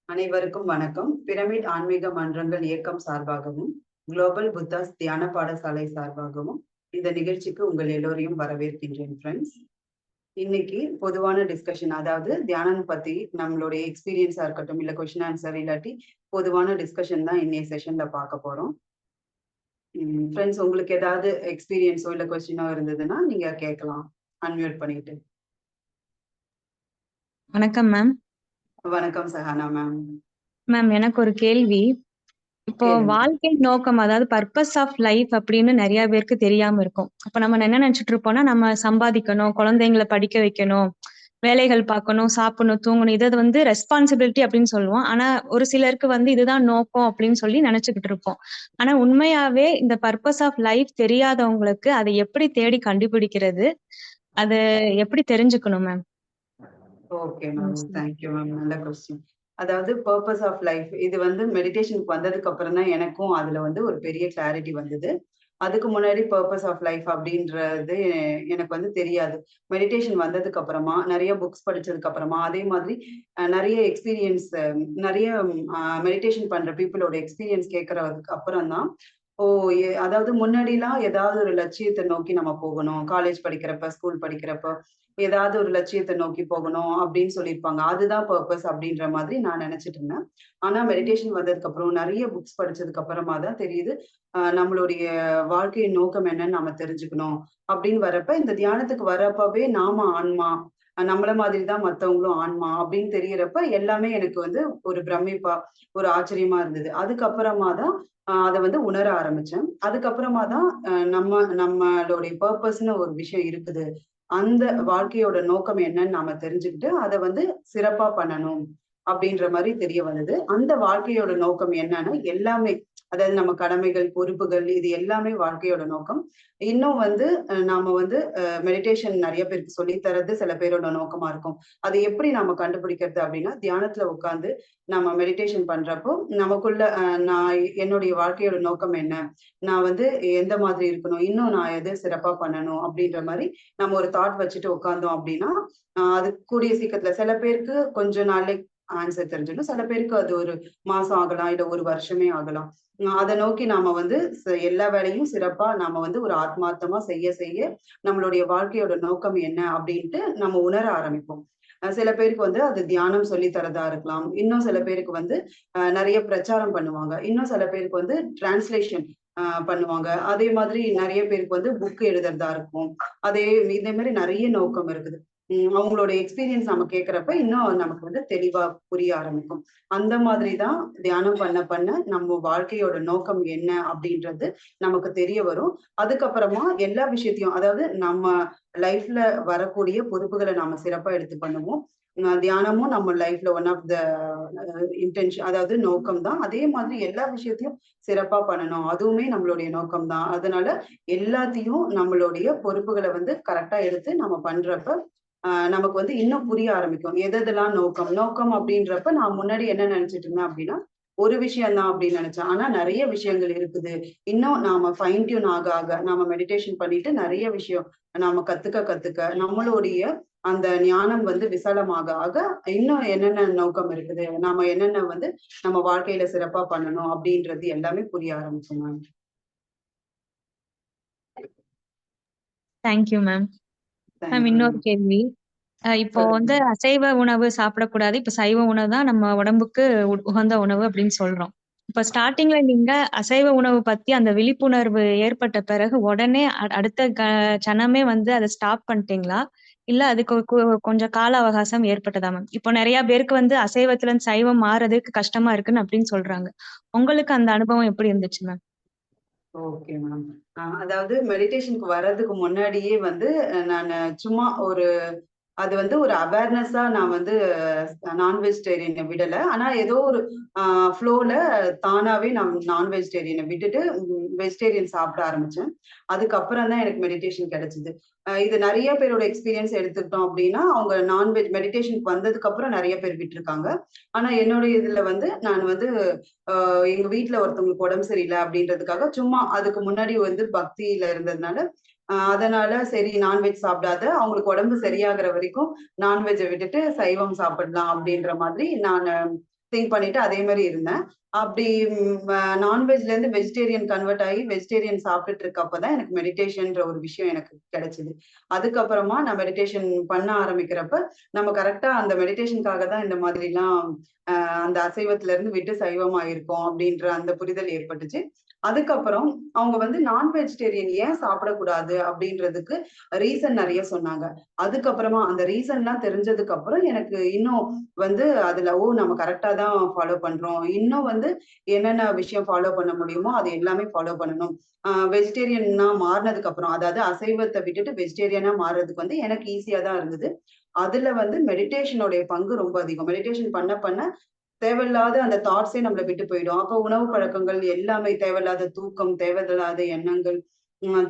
அனைவருக்கும் வணக்கம். பிரமிட் ஆன்மீக மன்றங்கள் இயக்கம் சார்பாகவும், குளோபல் புத்தாஸ் தியான பாடசாலை சார்பாகவும் இந்த நிகழ்ச்சிக்கு உங்கள் எல்லோரையும் வரவேற்கின்றேன் ஃப்ரெண்ட்ஸ். இன்னைக்கு பொதுவான டிஸ்கஷன், அதாவது தியானம் பத்தி நம்மளுடைய எக்ஸ்பீரியன்ஸா இருக்கட்டும், இல்ல கொஸ்டின் ஆன்சர் இல்லாட்டி பொதுவான டிஸ்கஷன் தான் இன்னைய செஷன்ல பார்க்க போறோம். ஃப்ரெண்ட்ஸ், உங்களுக்கு ஏதாவது எக்ஸ்பீரியன்ஸோ இல்ல கொஸ்டினோ இருந்ததுன்னா நீங்க கேட்கலாம், அன்மியூட் பண்ணிட்டு. வணக்கம் மேம். வணக்கம் சஹானா மேம். மேம், எனக்கு ஒரு கேள்வி. இப்போ கேளுங்க. வாழ்க்கை நோக்கம், அதாவது பர்பஸ் ஆஃப் லைஃப் அப்படின்னு நிறைய பேருக்கு தெரியாம இருக்கும். அப்ப நம்ம என்ன நினைச்சிட்டு இருப்போம்னா, நம்ம சம்பாதிக்கணும், குழந்தைங்களை படிக்க வைக்கணும், வேலைகள் பார்க்கணும், சாப்பிடணும், தூங்கணும், இது வந்து ரெஸ்பான்சிபிலிட்டி அப்படின்னு சொல்லுவோம். ஆனா ஒரு சிலருக்கு வந்து இதுதான் நோக்கம் அப்படின்னு சொல்லி நினைச்சுக்கிட்டு இருப்போம். ஆனா உண்மையாவே இந்த பர்பஸ் ஆஃப் லைஃப் தெரியாதவங்களுக்கு அதை எப்படி தேடி கண்டுபிடிக்கிறது, அது எப்படி தெரிஞ்சுக்கணும் ma'am? Okay ma'am, thank you ma'am. நல்ல கொஸ்டின். அதாவது பர்பஸ் ஆஃப் லைஃப் இது வந்து மெடிடேஷனுக்கு வந்ததுக்கு அப்புறம் தான் எனக்கும் அதுல வந்து ஒரு பெரிய கிளாரிட்டி வந்தது. அதுக்கு முன்னாடி பர்பஸ் ஆஃப் லைஃப் அப்படின்றது எனக்கு வந்து தெரியாது. மெடிடேஷன் வந்ததுக்கு அப்புறமா, நிறைய புக்ஸ் படிச்சதுக்கு அப்புறமா, அதே மாதிரி நிறைய எக்ஸ்பீரியன்ஸ், நிறைய மெடிடேஷன் பண்ற பீப்புளோட எக்ஸ்பீரியன்ஸ் கேட்கறதுக்கு அப்புறம் தான், ஓ! அதாவது முன்னாடிலாம் ஏதாவது ஒரு லட்சியத்த நோக்கி நம்ம போகணும். காலேஜ் படிக்கிறப்ப, ஸ்கூல் படிக்கிறப்ப, ஏதாவது ஒரு லட்சியத்த நோக்கி போகணும் அப்படின்னு சொல்லியிருப்பாங்க. அதுதான் பர்ப்பஸ் அப்படின்ற மாதிரி நான் நெனச்சுட்டு இருந்தேன். ஆனா மெடிடேஷன் வந்ததுக்கு அப்புறம், நெறைய புக்ஸ் படிச்சதுக்கு அப்புறமா தான் தெரியுது, நம்மளுடைய வாழ்க்கையின் நோக்கம் என்னன்னு நாம தெரிஞ்சுக்கணும். அப்படின்னு வரப்ப, இந்த தியானத்துக்கு வரப்பவே நாம ஆன்மா, நம்மள மாதிரி தான் மத்தவங்களும் ஆன்மா அப்படின்னு தெரியறப்ப, எல்லாமே எனக்கு வந்து ஒரு பிரமிப்பா, ஒரு ஆச்சரியமா இருந்தது. அதுக்கப்புறமா தான் அத வந்து உணர ஆரம்பிச்சேன். அதுக்கப்புறமா தான் நம்மளுடைய பர்ப்பஸ்ன்னு ஒரு விஷயம் இருக்குது. அந்த வாழ்க்கையோட நோக்கம் என்னன்னு நாம தெரிஞ்சுக்கிட்டு, அத வந்து சிறப்பா பண்ணணும் அப்படின்ற மாரி தெரிய வந்தது. அந்த வாழ்க்கையோட நோக்கம் என்னன்னா, எல்லாமே, அதாவது நம்ம கடமைகள், பொறுப்புகள் இது எல்லாமே வாழ்க்கையோட நோக்கம். இன்னும் வந்து நாம வந்து மெடிடேஷன் நெறைய பேருக்கு சொல்லி தர்றது சில பேரோட நோக்கமா இருக்கும். அது எப்படி நாம கண்டுபிடிக்கிறது அப்படின்னா, தியானத்துல உட்கார்ந்து நம்ம மெடிடேஷன் பண்றப்போ, நமக்குள்ள நான் என்னுடைய வாழ்க்கையோட நோக்கம் என்ன? நான் வந்து எந்த மாதிரி இருக்கணும்? இன்னும் நான் எத சிறப்பா பண்ணணும்? அப்படின்ற மாரி நம்ம ஒரு தாட் வச்சுட்டு உட்கார்ந்தோம் அப்படின்னா, அது கூடிய சீக்கிரத்துல சில பேருக்கு கொஞ்ச நாள்லே ஆன்சர் தெரிஞ்சிடும். சில பேருக்கு அது ஒரு மாசம் ஆகலாம், இல்ல ஒரு வருஷமே ஆகலாம். அத நோக்கி நாம வந்து எல்லா வேலையும் சிறப்பா நாம வந்து ஒரு ஆத்மார்த்தமா செய்ய செய்ய, நம்மளுடைய வாழ்க்கையோட நோக்கம் என்ன அப்படின்ட்டு நம்ம உணர ஆரம்பிப்போம். சில பேருக்கு வந்து அது தியானம் சொல்லி தர்றதா இருக்கலாம். இன்னும் சில பேருக்கு வந்து நெறைய பிரச்சாரம் பண்ணுவாங்க. இன்னும் சில பேருக்கு வந்து டிரான்ஸ்லேஷன் பண்ணுவாங்க. அதே மாதிரி நெறைய பேருக்கு வந்து புக் எழுதுறதா இருக்கும். இதே மாரி நெறைய நோக்கம் இருக்குது. அவங்களோட எக்ஸ்பீரியன்ஸ் நம்ம கேட்கிறப்ப, இன்னும் நமக்கு வந்து தெளிவா புரிய ஆரம்பிக்கும். அந்த மாதிரி தான் தியானம் பண்ண பண்ண நம்ம வாழ்க்கையோட நோக்கம் என்ன அப்படின்றது நமக்கு தெரிய வரும். அதுக்கப்புறமா எல்லா விஷயத்தையும், அதாவது நம்ம லைஃப்ல வரக்கூடிய பொறுப்புகள நாம சிறப்பா எடுத்து பண்ணுவோம். தியானமும் நம்ம லைஃப்ல ஒன் ஆஃப் த இன்டென்ஷன், அதாவது நோக்கம் தான். அதே மாதிரி எல்லா விஷயத்தையும் சிறப்பா பண்ணணும். அதுவுமே நம்மளுடைய நோக்கம் தான். அதனால எல்லாத்தையும் நம்மளுடைய பொறுப்புகள வந்து கரெக்ட்டா எடுத்து நம்ம பண்றப்ப, நமக்கு வந்து இன்னும் புரிய ஆரம்பிக்கும். எதெல்லாம் நோக்கம். நோக்கம் அப்படின்றப்ப நான் முன்னாடி என்ன நெனச்சுட்டு இருந்தேன் அப்படின்னா, ஒரு விஷயம் தான் அப்படின்னு நெனச்சேன். ஆனா நெறைய விஷயங்கள் இருக்குது. இன்னும் நாம ஃபைன் டியூன் ஆக ஆக, நாம மெடிடேஷன் பண்ணிட்டு நெறைய விஷயம் நாம கத்துக்க கத்துக்க, நம்மளுடைய அந்த ஞானம் வந்து விசாலமாக ஆக, இன்னும் என்னென்ன நோக்கம் இருக்குது, நாம என்னென்ன வந்து நம்ம வாழ்க்கையில சிறப்பா பண்ணணும் அப்படின்றது எல்லாமே புரிய ஆரம்பிக்கும் ma'am. Thank you ma'am. Ma'am, thank you இன்னொரு மேம். கேள்வி. இப்போ சொல்லுங்க. வந்து அசைவ உணவு சாப்பிடக்கூடாது. இப்ப சைவ உணவு தான் நம்ம உடம்புக்கு உகந்த உணவு அப்படின்னு சொல்றோம். இப்ப ஸ்டார்ட்டிங்ல நீங்க அசைவ உணவு பத்தி அந்த விழிப்புணர்வு ஏற்பட்ட பிறகு உடனே அடுத்த சனமே வந்து அத ஸ்டாப் பண்ணிட்டீங்களா? இல்ல அதுக்கு கொஞ்சம் கால அவகாசம் ஏற்பட்டதா மேம்? இப்போ நெறைய பேருக்கு வந்து அசைவத்துல இருந்து சைவம் மாறுறதுக்கு கஷ்டமா இருக்குன்னு அப்படின்னு சொல்றாங்க. உங்களுக்கு அந்த அனுபவம் எப்படி இருந்துச்சு மேம்? Okay ma'am. அதாவது மெடிடேஷனுக்கு வர்றதுக்கு முன்னாடியே வந்து நானு சும்மா அது வந்து ஒரு அவேர்னஸா நான் வந்து நான் வெஜிடேரியன விடல. ஆனா ஏதோ ஒரு அ ஃப்ளோல தானாவே நான் நான் வெஜிடேரியன விட்டுட்டு வெஜிடேரியன் சாப்பிட ஆரம்பிச்சேன். அதுக்கப்புறம் தான் எனக்கு மெடிடேஷன் கிடைச்சது. இது நெறைய பேரோட எக்ஸ்பீரியன்ஸ் எடுத்துக்கிட்டோம் அப்டின்னா, அவங்க மெடிடேஷனுக்கு வந்ததுக்கு அப்புறம் நெறைய பேர் விட்டுருக்காங்க. ஆனா என்னுடைய இதுல வந்து நான் வந்து எங்க வீட்ல ஒருத்தவங்களுக்கு உடம்பு சரியில்ல அப்டின்றதுக்காக சும்மா அதுக்கு முன்னாடி வந்து பக்தியில இருந்ததுனால, அதனால சரி நான்வெஜ் சாப்பிடாத, அவங்களுக்கு உடம்பு சரியாகுற வரைக்கும் நான்வெஜ்ஜ விட்டுட்டு சைவம் சாப்பிடலாம் அப்படின்ற மாதிரி நானு திங்க் பண்ணிட்டு அதே மாதிரி இருந்தேன். அப்படி நான்வெஜ்ல இருந்து வெஜிடேரியன் கன்வெர்ட் ஆகி வெஜிடேரியன் சாப்பிட்டுட்டு இருக்கப்பதான் எனக்கு மெடிடேஷன்ற ஒரு விஷயம் எனக்கு கிடைச்சது. அதுக்கப்புறமா நான் மெடிடேஷன் பண்ண ஆரம்பிக்கிறப்ப நம்ம கரெக்டா அந்த மெடிடேஷனுக்காக தான் இந்த மாதிரி எல்லாம் அந்த அசைவத்துல இருந்து விட்டு சைவமா இருக்கோம் அப்படின்ற அந்த புரிதல் ஏற்பட்டுச்சு. அதுக்கப்புறம் அவங்க வந்து நான் வெஜிடேரியன் ஏன் சாப்பிடக்கூடாது அப்படின்றதுக்கு ரீசன் நிறைய சொன்னாங்க. அதுக்கப்புறமா அந்த ரீசன்லாம் தெரிஞ்சதுக்கு அப்புறம் எனக்கு இன்னும் வந்து அதுல நம்ம கரெக்டா தான் ஃபாலோ பண்றோம். இன்னும் வந்து என்னென்ன விஷயம் ஃபாலோ பண்ண முடியுமோ அது எல்லாமே ஃபாலோ பண்ணணும். வெஜிடேரியனா மாறுனதுக்கு அப்புறம், அதாவது அசைவத்த விட்டுட்டு வெஜிடேரியனா மாறுறதுக்கு வந்து எனக்கு ஈஸியா தான் இருந்தது. அதுல வந்து மெடிடேஷனுடைய பங்கு ரொம்ப அதிகம். மெடிடேஷன் பண்ண பண்ண தேவையில்லாத அந்த தாட்ஸே நம்மள விட்டு போயிடும். அப்ப உணவு பழக்கங்கள் எல்லாமே தேவையில்லாத தூக்கம், தேவையில்லாத எண்ணங்கள்,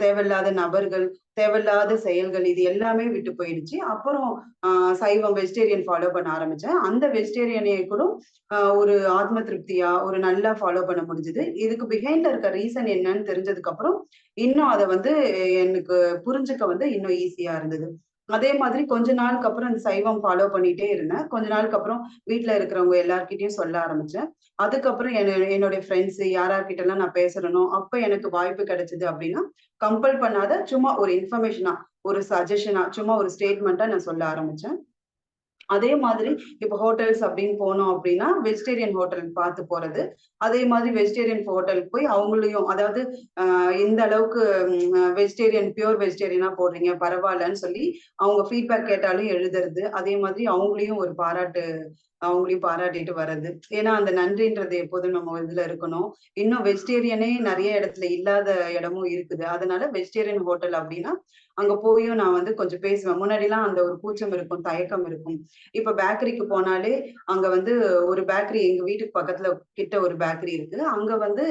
தேவையில்லாத நபர்கள், தேவையில்லாத செயல்கள் இது எல்லாமே விட்டு போயிடுச்சு. அப்புறம் அ சைவம் வெஜிடேரியன் ஃபாலோ பண்ண ஆரம்பிச்சேன். அந்த வெஜிடேரியனையே கூட ஒரு ஆத்ம திருப்தியா, ஒரு நல்லா ஃபாலோ பண்ண முடிஞ்சது. இதுக்கு பிஹைண்ட்ல இருக்க ரீசன் என்னன்னு தெரிஞ்சதுக்கு அப்புறம், இன்னும் அத வந்து எனக்கு புரிஞ்சுக்க வந்து இன்னும் ஈஸியா இருந்தது. அதே மாதிரி கொஞ்ச நாளுக்கு அப்புறம் இந்த சைவம் ஃபாலோ பண்ணிட்டே இருந்தேன். கொஞ்ச நாளுக்கு அப்புறம் வீட்ல இருக்கிறவங்க எல்லார்கிட்டயும் சொல்ல ஆரம்பிச்சேன். அதுக்கப்புறம் என்னுடைய ஃப்ரெண்ட்ஸ் யார்கிட்டலாம் நான் பேசுறேனோ, அப்ப எனக்கு வாய்ப்பு கிடைச்சது அப்படின்னா, கம்பல் பண்ணாத சும்மா ஒரு இன்ஃபர்மேஷனா, ஒரு சஜஷனா, சும்மா ஒரு ஸ்டேட்மென்ட்டா நான் சொல்ல ஆரம்பிச்சேன். அதே மாதிரி இப்ப ஹோட்டல்ஸ் அப்படின்னு போனோம் அப்படின்னா, வெஜிடேரியன் ஹோட்டல் பார்த்து போறது. அதே மாதிரி வெஜிடேரியன் ஹோட்டலுக்கு போய் அவங்களையும் அதாவது இந்த அளவுக்கு வெஜிடேரியன் பியூர் வெஜிடேரியனா போடுறீங்க பரவாயில்லன்னு சொல்லி அவங்க ஃபீட்பேக் கேட்டாலும் எழுதுறது. அதே மாதிரி அவங்களையும் பாராட்டிட்டு வர்றது. ஏன்னா அந்த நன்றின்றது எப்போதும் நம்ம இதுல இருக்கணும். இன்னும் வெஜிடேரியனே நெறைய இடத்துல இல்லாத இடமும் இருக்குது. அதனால வெஜிடேரியன் ஹோட்டல் அப்படின்னா, அங்க போயும் நான் வந்து கொஞ்சம் பேசுவேன். முன்னாடிலாம் அந்த ஒரு கூச்சம் இருக்கும், தயக்கம் இருக்கும். இப்ப பேக்கரிக்கு போனாலே, அங்க வந்து ஒரு பேக்கரி எங்க வீட்டுக்கு பக்கத்துல கிட்ட ஒரு பேக்கரி இருக்கு. அங்க வந்து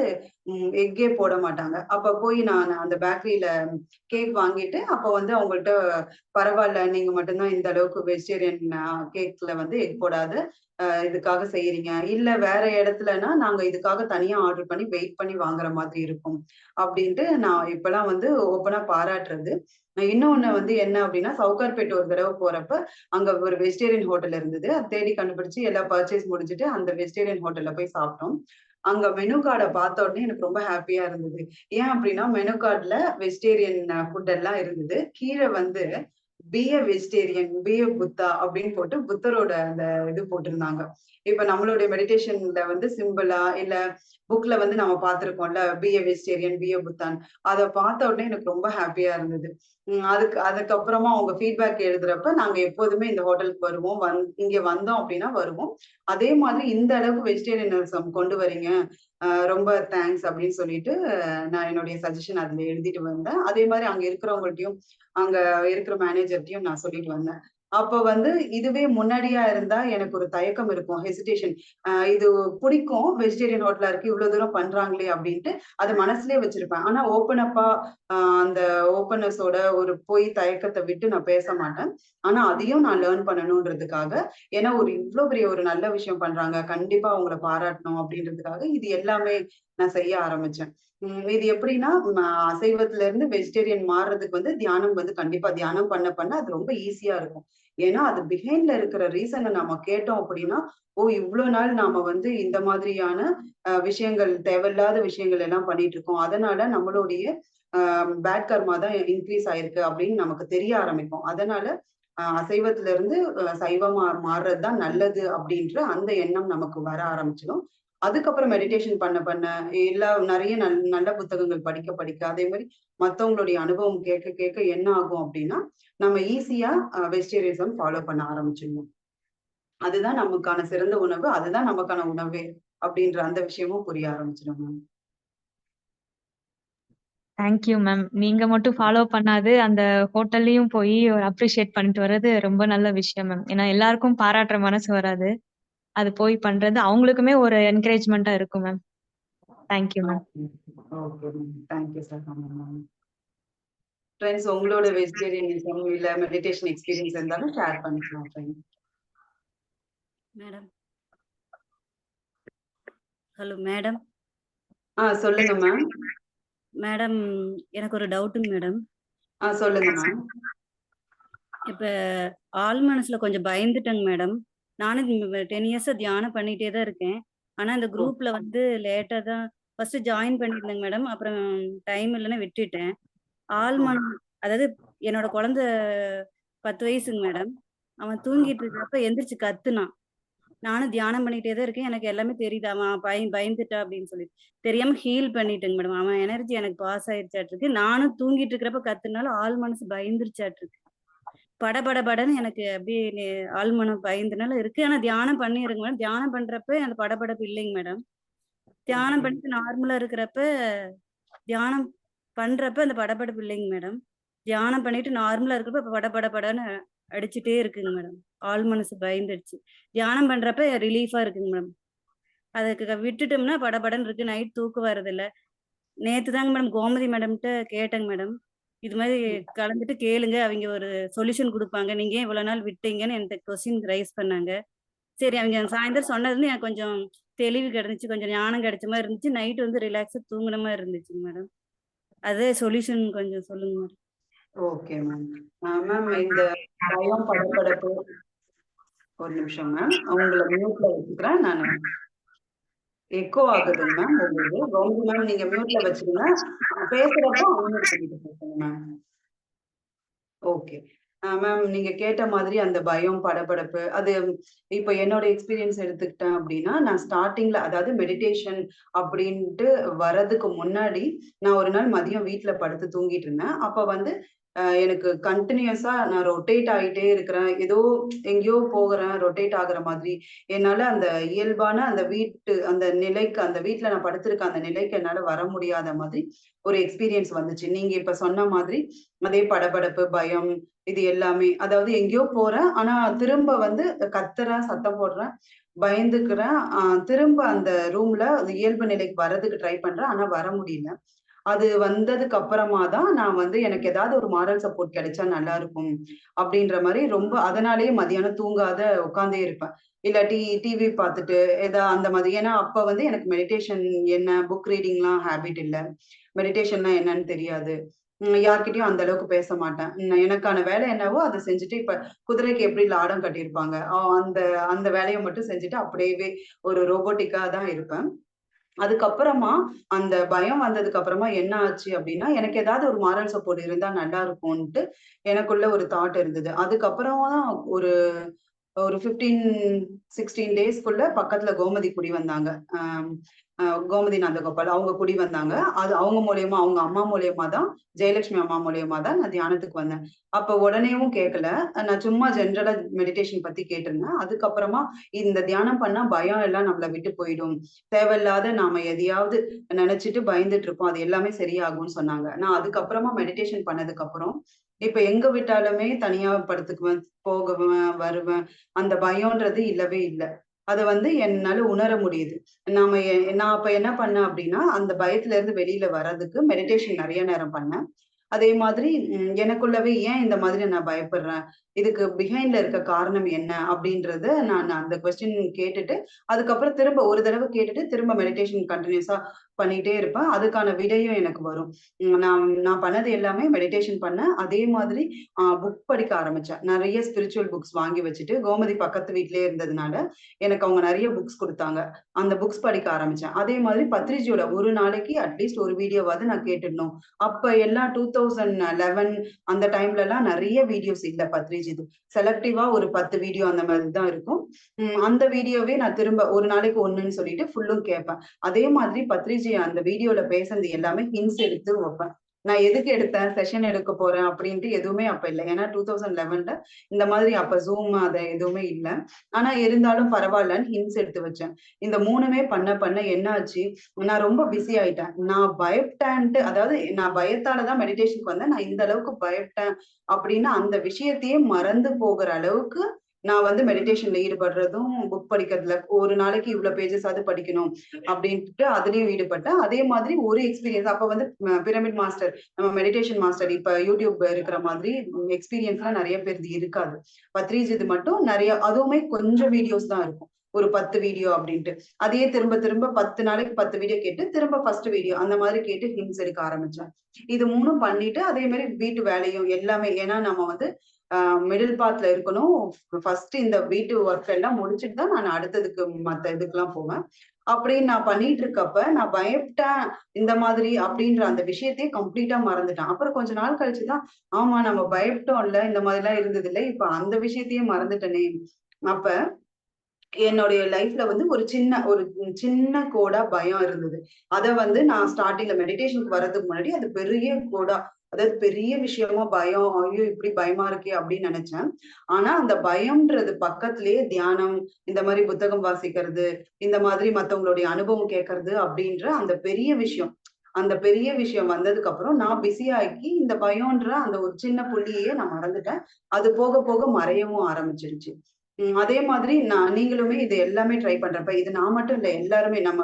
எக்கே போட மாட்டாங்க. அப்ப போய் நான் அந்த பேக்கரியில கேக் வாங்கிட்டு, அப்ப வந்து அவங்கள்ட்ட பரவால்ல, நீங்க மட்டும் தான் இந்த அளவுக்கு வெஜிடேரியன் கேக்ல வந்து எக் போடாத இதுக்காக செய்றீங்க. இல்ல வேற இடத்துலனா, நாங்க இதுக்காக தனியா ஆர்டர் பண்ணி வெயிட் பண்ணி வாங்குற மாதிரி இருக்கும். அப்டின்ட்டு நான் இப்பலாம் வந்து ஓப்பனா பாராட்டுறது. இன்னொன்னு வந்து என்ன அப்டின்னா, சவுகார்பேட் ஒரு தடவ போறப்ப, அங்க ஒரு வெஜிடேரியன் ஹோட்டல் இருந்தது. அத தேடி கண்டுபிடிச்சு எல்லா பர்ச்சேஸ் முடிச்சுட்டு, அந்த வெஜிடேரியன் ஹோட்டல்ல போய் சாப்ட்டோம். அங்க மெனு கார்ட பார்த்த உடனே எனக்கு ரொம்ப ஹேப்பியா இருந்தது. ஏன் அப்டின்னா, மெனு கார்ட்ல வெஜிடேரியன் ஃபுட் எல்லாம் இருந்தது. கீழ வந்து பி எ வெஜிடேரியன், பி எ புத்தா அப்படின்னு போட்டு புத்தரோட அந்த இது போட்டிருந்தாங்க. இப்ப நம்மளுடைய மெடிடேஷன்ல வந்து சிம்பிளா இல்ல புக்ல வந்து நம்ம பார்த்திருக்கோம்ல. Be a vegetarian, be a புத்தான்னு. அத பார்த்த உடனே எனக்கு ரொம்ப ஹேப்பியா இருந்தது. அதுக்கப்புறமா அவங்க ஃபீட்பேக் எழுதுறப்ப, நாங்க எப்போதுமே இந்த ஹோட்டலுக்கு வருவோம். இங்க வந்தோம் அப்படின்னா வருவோம். அதே மாதிரி இந்த அளவுக்கு வெஜிடேரியனிசம் கொண்டு வரீங்க. ரொம்ப தேங்க்ஸ் அப்படின்னு சொல்லிட்டு, நான் என்னுடைய சஜஷன் அதுல எழுதிட்டு வந்தேன். அதே மாரி அங்க இருக்கிறவங்கள்ட்டயும், அங்க இருக்கிற மேனேஜர்ட்டயும் நான் சொல்லிட்டு வந்தேன். அப்ப வந்து இதுவே முன்னாடியா இருந்தா எனக்கு ஒரு தயக்கம் இருக்கும். ஹெசிடேஷன். இது பிடிக்கும். வெஜிடேரியன் ஹோட்டலா இருக்கு. இவ்ளோ தூரம் பண்றாங்களே அப்டின்ட்டு அத மனசுலயே வச்சிருப்பேன். ஆனா ஓப்பன் அப்பா அந்த ஓப்பன்னஸோட ஒரு போய் தயக்கத்த விட்டு நான் பேச மாட்டேன். ஆனா அதையும் நான் லேர்ன் பண்ணணுன்றதுக்காக, ஏன்னா ஒரு இவ்ளோ பெரிய ஒரு நல்ல விஷயம் பண்றாங்க. கண்டிப்பா அவங்கள பாராட்டணும் அப்டின்றதுக்காக இது எல்லாமே நான் செய்ய ஆரம்பிச்சேன். இது எப்படின்னா, அசைவத்துல இருந்து வெஜிடேரியன் மாறுறதுக்கு வந்து தியானம் வந்து கண்டிப்பா தியானம் பண்ண பண்ண அது ரொம்ப ஈஸியா இருக்கும். ஏன்னா, அது பிஹைண்ட்ல இருக்கிற ரீசன நாம கேட்டோம் அப்படின்னா, இவ்ளோ நாள் நாம வந்து இந்த மாதிரியான விஷயங்கள் தேவையில்லாத விஷயங்கள் எல்லாம் பண்ணிட்டு இருக்கோம். அதனால நம்மளுடைய அ பேட் கர்மா தான் இன்கிரீஸ் ஆயிருக்கு அப்படின்னு நமக்கு தெரிய ஆரம்பிக்கும். அதனால அசைவத்துல இருந்து சைவமா மாறுறது தான் நல்லது அப்படின்ற அந்த எண்ணம் நமக்கு வர ஆரம்பிச்சிடும். அதுக்கப்புறம் மெடிடேஷன் பண்ண பண்ண நெறைய நல்ல புத்தகங்கள் படிக்க படிக்க அதே மாரி மத்தவங்களுடைய அனுபவம் கேட்க கேட்க என்ன ஆகும் அப்படின்னா, நம்ம ஈஸியா வெஜிடேரியனிசம் ஃபாலோ பண்ண ஆரம்பிச்சுருவோம். அதுதான் நமக்கான சிறந்த உணவு. அதுதான் நமக்கான உணவே அப்படின்ற அந்த விஷயமும் புரிய ஆரம்பிச்சுரும் மேம். Thank you ma'am. நீங்க மட்டும் ஃபாலோ பண்ணாது, அந்த ஹோட்டல்லயும் போய் ஒரு அப்ரிஷியேட் பண்ணிட்டு வர்றது ரொம்ப நல்ல விஷயம் மேம். ஏன்னா எல்லாருக்கும் பாராட்டுற மனசு வராது. அது போய் பண்றது அவங்களுக்குமே ஒரு என்கரேஜ்மென்ட்டா இருக்கும் ma'am. Thank you ma'am. Okay ma'am. Thank you sir. Friends உங்களோட வெஜிடேரியனிசம் இல்ல மெடிடேஷன் எக்ஸ்பீரியன்ஸ் இருந்தாலும் ஷேர் பண்ணிக்கலாம் ஃப்ரெண்ட்ஸ். மேடம். Hello madam. சொல்லுங்க மேம். மேடம் எனக்கு ஒரு டவுட்டுங்க மேடம். சொல்லுங்க மேம். இப்ப ஆள் மனசுல கொஞ்சம் பயந்துட்டேங்க மேடம். நானும் 10 இயர்ஸா தியானம் பண்ணிட்டே தான் இருக்கேன். ஆனா இந்த ஓ குரூப்ல வந்து லேட்டா தான் ஃபர்ஸ்ட் ஜாயின் பண்ணியிருந்தேங்க மேடம். அப்புறம் டைம் இல்லைன்னு விட்டுட்டேன். ஓ ஆழ்மனம் அதாவது என்னோட குழந்தை 10 வயசுங்க மேடம். அவன் தூங்கிட்டு இருக்கிறப்ப எந்திரிச்சு கத்துனான். நானும் தியானம் பண்ணிட்டே தான் இருக்கேன். எனக்கு எல்லாமே தெரியுது. அவன் பயந்துட்டா அப்படின்னு சொல்லிட்டு. தெரியாம ஹீல் பண்ணிட்டேங்க மேடம். அவன் எனர்ஜி எனக்கு பாஸ் ஆயிருச்சாட்ருக்கு. நானும் தூங்கிட்டு இருக்கிறப்ப கத்துனால ஆள் மனசு பயந்துருச்சாட்ருக்கு. படபடன்னு எனக்கு அப்படியே ஆழ்மனம் பயந்தனால இருக்கு. ஆனா தியானம் பண்ணிருங்க மேடம். தியானம் பண்றப்ப அந்த படபடப்பு இல்லைங்க மேடம். தியானம் ஓகே பண்ணிட்டு நார்மலா இருக்கிறப்ப தியானம் பண்றப்ப அந்த படபடப்பு இல்லைங்க மேடம். தியானம் பண்ணிட்டு நார்மலா இருக்கிறப்ப இப்ப படபடன்னு அடிச்சுட்டே இருக்குங்க மேடம். ஆழ் மனசு பயந்துடுச்சு. தியானம் பண்றப்ப ரிலீஃபா இருக்குங்க மேடம். அதுக்கு விட்டுட்டோம்னா படபடன்னு இருக்கு. நைட் தூக்கம் வரதில்ல. நேத்து தாங்க மேடம் கோமதி மேடம்ட்ட கேட்டேங்க மேடம். இது மாரி கலந்துட்டு கேளுங்க. அவிங்க ஒரு சொல்யூஷன் குடுப்பாங்க. நீங்க ஏன் இவ்வளோ நாள் விட்டீங்கன்னு என்ட்ட கொஸ்டின் ரைஸ் பண்ணாங்க. சரி அவிங்க சாயந்தரம் சொன்னதுலருந்து எனக்கு கொஞ்சம் தெளிவு கிடைச்சுச்சு. கொஞ்சம் ஞானம் கிடைச்ச மாரி இருந்துச்சு. நைட் வந்து ரிலாக்ஸா தூங்குன மாரி இருந்துச்சுங்க மேடம். அதே சொல்யூஷன் கொஞ்சம் சொல்லுங்க மேடம். Okay ma'am. மேம் இந்த பயம், படபடப்பு ஒரு நிமிஷம் மேம். உங்கள மியூட்ல வச்சுக்கிறேன் நானு. எக்கோ ஆகுதுங்க மேம் உங்களுக்கு. கௌரி மேம் நீங்க மியூட்ல வச்சுருங்க. பேசுறப்போ அன்மியூட் பண்ணிட்டு பேசுங்க மேம். ஓகே. மேம் நீங்க கேட்ட மாதிரி அந்த பயம், படபடப்பு அது இப்ப என்னோட எக்ஸ்பீரியன்ஸ் எடுத்துக்கிட்டேன் அப்டின்னா, நான் ஸ்டார்ட்டிங்ல அதாவது மெடிடேஷன் அப்டின்ட்டு வரதுக்கு முன்னாடி, நான் ஒரு நாள் மதியம் வீட்ல படுத்து தூங்கிட்டு இருந்தேன். அப்ப வந்து எனக்கு கன்டினியூஸா நான் ரொட்டேட் ஆயிட்டே இருக்கிறேன். ஏதோ எங்கேயோ போகுறேன், ரொட்டேட் ஆகுற மாதிரி. என்னால அந்த இயல்பான அந்த அந்த நிலைக்கு அந்த வீட்ல நான் படுத்திருக்க அந்த நிலைக்கு என்னால வர முடியாத மாதிரி ஒரு எக்ஸ்பீரியன்ஸ் வந்துச்சு. நீங்க இப்ப சொன்ன மாதிரி அதே படபடப்பு, பயம் இது எல்லாமே. அதாவது எங்கேயோ போறேன். ஆனா திரும்ப வந்து கத்துறேன், சத்தம் போடுறேன், பயந்துக்கிறேன். திரும்ப அந்த ரூம்ல இயல்பு நிலைக்கு வர்றதுக்கு ட்ரை பண்றேன். ஆனா வர முடியல. அது வந்ததுக்கு அப்புறமா தான் நான் வந்து எனக்கு ஏதாவது ஒரு மாரல் சப்போர்ட் கிடைச்சா நல்லா இருக்கும். அப்படின்ற மாரி ரொம்ப அதனாலேயே மதியானம் தூங்காத உட்கார்ந்தே இருப்பேன். இல்லாட்டி டிவி பார்த்துட்டு அந்த மாதிரி. ஏன்னா அப்ப வந்து எனக்கு மெடிடேஷன் என்ன, புக் ரீடிங்லாம் ஹேபிட் இல்ல. மெடிடேஷன்னா என்னன்னு தெரியாது. யார்கிட்டயும் அந்த அளவுக்கு பேச மாட்டேன். எனக்கான வேலை என்னவோ அத செஞ்சுட்டு இப்ப குதிரைக்கு எப்படி லாடம் கட்டியிருப்பாங்க. அந்த அந்த வேலைய மட்டும் செஞ்சுட்டு அப்படியே ஒரு ரோபோட்டிக்கா தான் இருப்பேன். அதுக்கப்புறமா அந்த பயம் வந்ததுக்கு அப்புறமா என்ன ஆச்சு அப்டின்னா, எனக்கு ஏதாவது ஒரு மாரல் சப்போர்ட் இருந்தா நல்லா இருக்கும்ன்ட்டு எனக்குள்ள ஒரு தாட் இருந்தது. அதுக்கப்புறம் தான் ஒரு ஒரு 15, 16 டேஸ்க்குள்ள பக்கத்துல கோமதி குடி வந்தாங்க. அம் அ கோமதி நந்தகோபால் அவங்க குடி வந்தாங்க. அது அவங்க மூலியமா, அவங்க அம்மா மூலியமா தான் ஜெயலட்சுமி அம்மா மூலியமா தான் நான் தியானத்துக்கு வந்தேன். அப்ப உடனேவும் கேட்கல. நான் சும்மா ஜெனரலா மெடிடேஷன் பத்தி கேட்டிருந்தேன். அதுக்கப்புறமா இந்த தியானம் பண்ணா பயம் எல்லாம் நம்மள விட்டு போயிடும். தேவையில்லாத நாம எதையாவது நெனச்சுட்டு பயந்துட்டு இருப்போம். அது எல்லாமே சரியாகும்னு சொன்னாங்க. நான் அதுக்கப்புறமா மெடிடேஷன் பண்ணதுக்கு அப்புறம், இப்ப எங்க விட்டாலுமே தனியா படுத்துக்குவேன், போகுவேன், வருவேன். அந்த பயம்ன்றது இல்லவே இல்ல. அத வந்து என்னால உணர முடியுது. நான் அப்ப என்ன பண்ணேன் அப்டின்னா, அந்த பயத்துல இருந்து வெளியில வர்றதுக்கு மெடிடேஷன் நெறைய நேரம் பண்ணேன். அதே மாதிரி எனக்குள்ளவே ஏன் இந்த மாதிரி நான் பயப்படுறேன்? இதுக்கு பிஹைண்ட்ல இருக்க காரணம் என்ன? அப்டின்றத நான் அந்த கொஸ்டின் கேட்டுட்டு, அதுக்கப்புறம் திரும்ப ஒரு தடவ கேட்டுட்டு, திரும்ப மெடிடேஷன் கன்டினியூஸா பண்ணிட்டே இருப்பேன். அதுக்கான விடையும் எனக்கு வரும். நான் நான் பண்ணது எல்லாமே மெடிடேஷன் பண்ணேன். அதே மாதிரி புக் படிக்க ஆரம்பிச்சேன். நெறைய ஸ்பிரிச்சுவல் புக்ஸ் வாங்கி வச்சுட்டு, கோமதி பக்கத்து வீட்லயே இருந்ததுனால, எனக்கு அவங்க நெறைய புக்ஸ் குடுத்தாங்க. அந்த புக்ஸ் படிக்க ஆரம்பிச்சேன். அதே மாதிரி பத்ரிஜியோட ஒரு நாளைக்கு அட்லீஸ்ட் ஒரு வீடியோவாவது நான் கேட்டுடணும். அப்ப எல்லாம் 2011 அந்த டைம்லலாம் நெறைய வீடியோஸ் இல்ல பத்ரிஜிது. செலக்டிவா ஒரு 10 வீடியோ அந்த மாதிரி தான் இருக்கும். அந்த வீடியோவே நான் திரும்ப ஒரு நாளைக்கு 1ன்னு சொல்லிட்டு ஃபுல்லும் கேட்பேன். அதே மாதிரி பத்ரிஜி அந்த வீடியோல பேசுனது எல்லாமே ஹிண்ட்ஸ் எடுத்து வப்பேன். நான் எதுக்கு எடுத்தேன், செஷன் எடுக்க போறேன் அப்டின்ட்டு எதுவுமே அப்ப இல்ல. ஏன்னா 2011ல இந்த மாதிரி அப்ப Zoom அது எதுவுமே இல்ல. ஆனா இருந்தாலும் பரவாயில்லன்னு ஹிண்ட்ஸ் எடுத்து வச்சேன். இந்த 3மே பண்ண என்ன ஆச்சு, நான் ரொம்ப பிஸி ஆயிட்டேன். நான் பயப்பட்டேன்ட்டு அதாவது நான் பயத்தால தான் மெடிடேஷனுக்கு வந்தேன். நான் இந்த அளவுக்கு பயப்பட்டேன் அப்டின்னு அந்த விஷயத்தையே மறந்து போகுற அளவுக்கு நான் வந்து மெடிடேஷன்ல ஈடுபடுறதும், புக் படிக்கிறதுல ஒரு நாளைக்கு இவ்ளோ பேஜஸாவது படிக்கணும் அப்டின்ட்டு அதுலயும் ஈடுபட்டேன். அதே மாதிரி ஒரு எக்ஸ்பீரியன்ஸ் அப்ப வந்து பிரமிட் மாஸ்டர், நம்ம மெடிடேஷன் மாஸ்டர் இப்ப YouTube இருக்கிற மாதிரி எக்ஸ்பீரியன்ஸ்லாம் நெறைய பேருது இருக்காது. பத்ரிஜிது மட்டும் நெறைய அதுவுமே கொஞ்சம் வீடியோஸ் தான் இருக்கும். ஒரு 10 வீடியோ அப்டின்ட்டு. அதையே திரும்ப திரும்ப 10 நாளைக்கு 10 வீடியோ கேட்டு, திரும்ப ஃபர்ஸ்ட் வீடியோ அந்த மாதிரி கேட்டு ஹிண்ட்ஸ் எடுக்க ஆரம்பிச்சேன். இது 3ம் பண்ணிட்டு, அதே மாரி வீட்டு வேலையும் எல்லாமே ஏன்னா நம்ம வந்து மிடில் பாத்ல இருக்கணும். ஃபர்ஸ்ட் இந்த வீட்டு ஒர்க் எல்லாம் முடிச்சுட்டு தான் நான் அடுத்ததுக்கு மத்த இதுக்கெல்லாம் போவேன். அப்படின்னு நான் பண்ணிட்டு இருக்கப்ப நான் பயப்பட்டேன் இந்த மாதிரி அப்படின்ற அந்த விஷயத்தையே கம்ப்ளீட்டா மறந்துட்டேன். அப்புறம் கொஞ்ச நாள் கழிச்சுதான், ஆமா நம்ம பயப்பட்டோம்ல, இந்த மாதிரிலாம் இருந்தது இல்ல, இப்ப அந்த விஷயத்தையே மறந்துட்டனே. அப்ப என்னுடைய லைஃப்ல வந்து ஒரு சின்ன கோடா பயம் இருந்தது. அத வந்து நான் ஸ்டார்ட்டிங்ல மெடிடேஷனுக்கு வர்றதுக்கு முன்னாடி அது பெரிய கோடா, அதாவது பெரிய விஷயமா பயம், ஐயோ! இப்படி பயமா இருக்கே அப்படின்னு நெனச்சேன். ஆனா அந்த பயம்ன்றது பக்கத்திலேயே தியானம், இந்த மாரி புத்தகம் வாசிக்கிறது, இந்த மாதிரி மத்தவங்களுடைய அனுபவம் கேட்கறது அப்படின்ற அந்த பெரிய விஷயம். அந்த பெரிய விஷயம் வந்ததுக்கு அப்புறம் நான் பிஸி ஆகி இந்த பயம்ன்ற அந்த ஒரு சின்ன புள்ளியையே நான் மறந்துட்டேன். அது போக போக மறையவும் ஆரம்பிச்சிருச்சு. அதே மாதிரி நீங்களுமே இது எல்லாமே ட்ரை பண்றப்ப, இது நான் மட்டும் இல்ல, எல்லாருமே நம்ம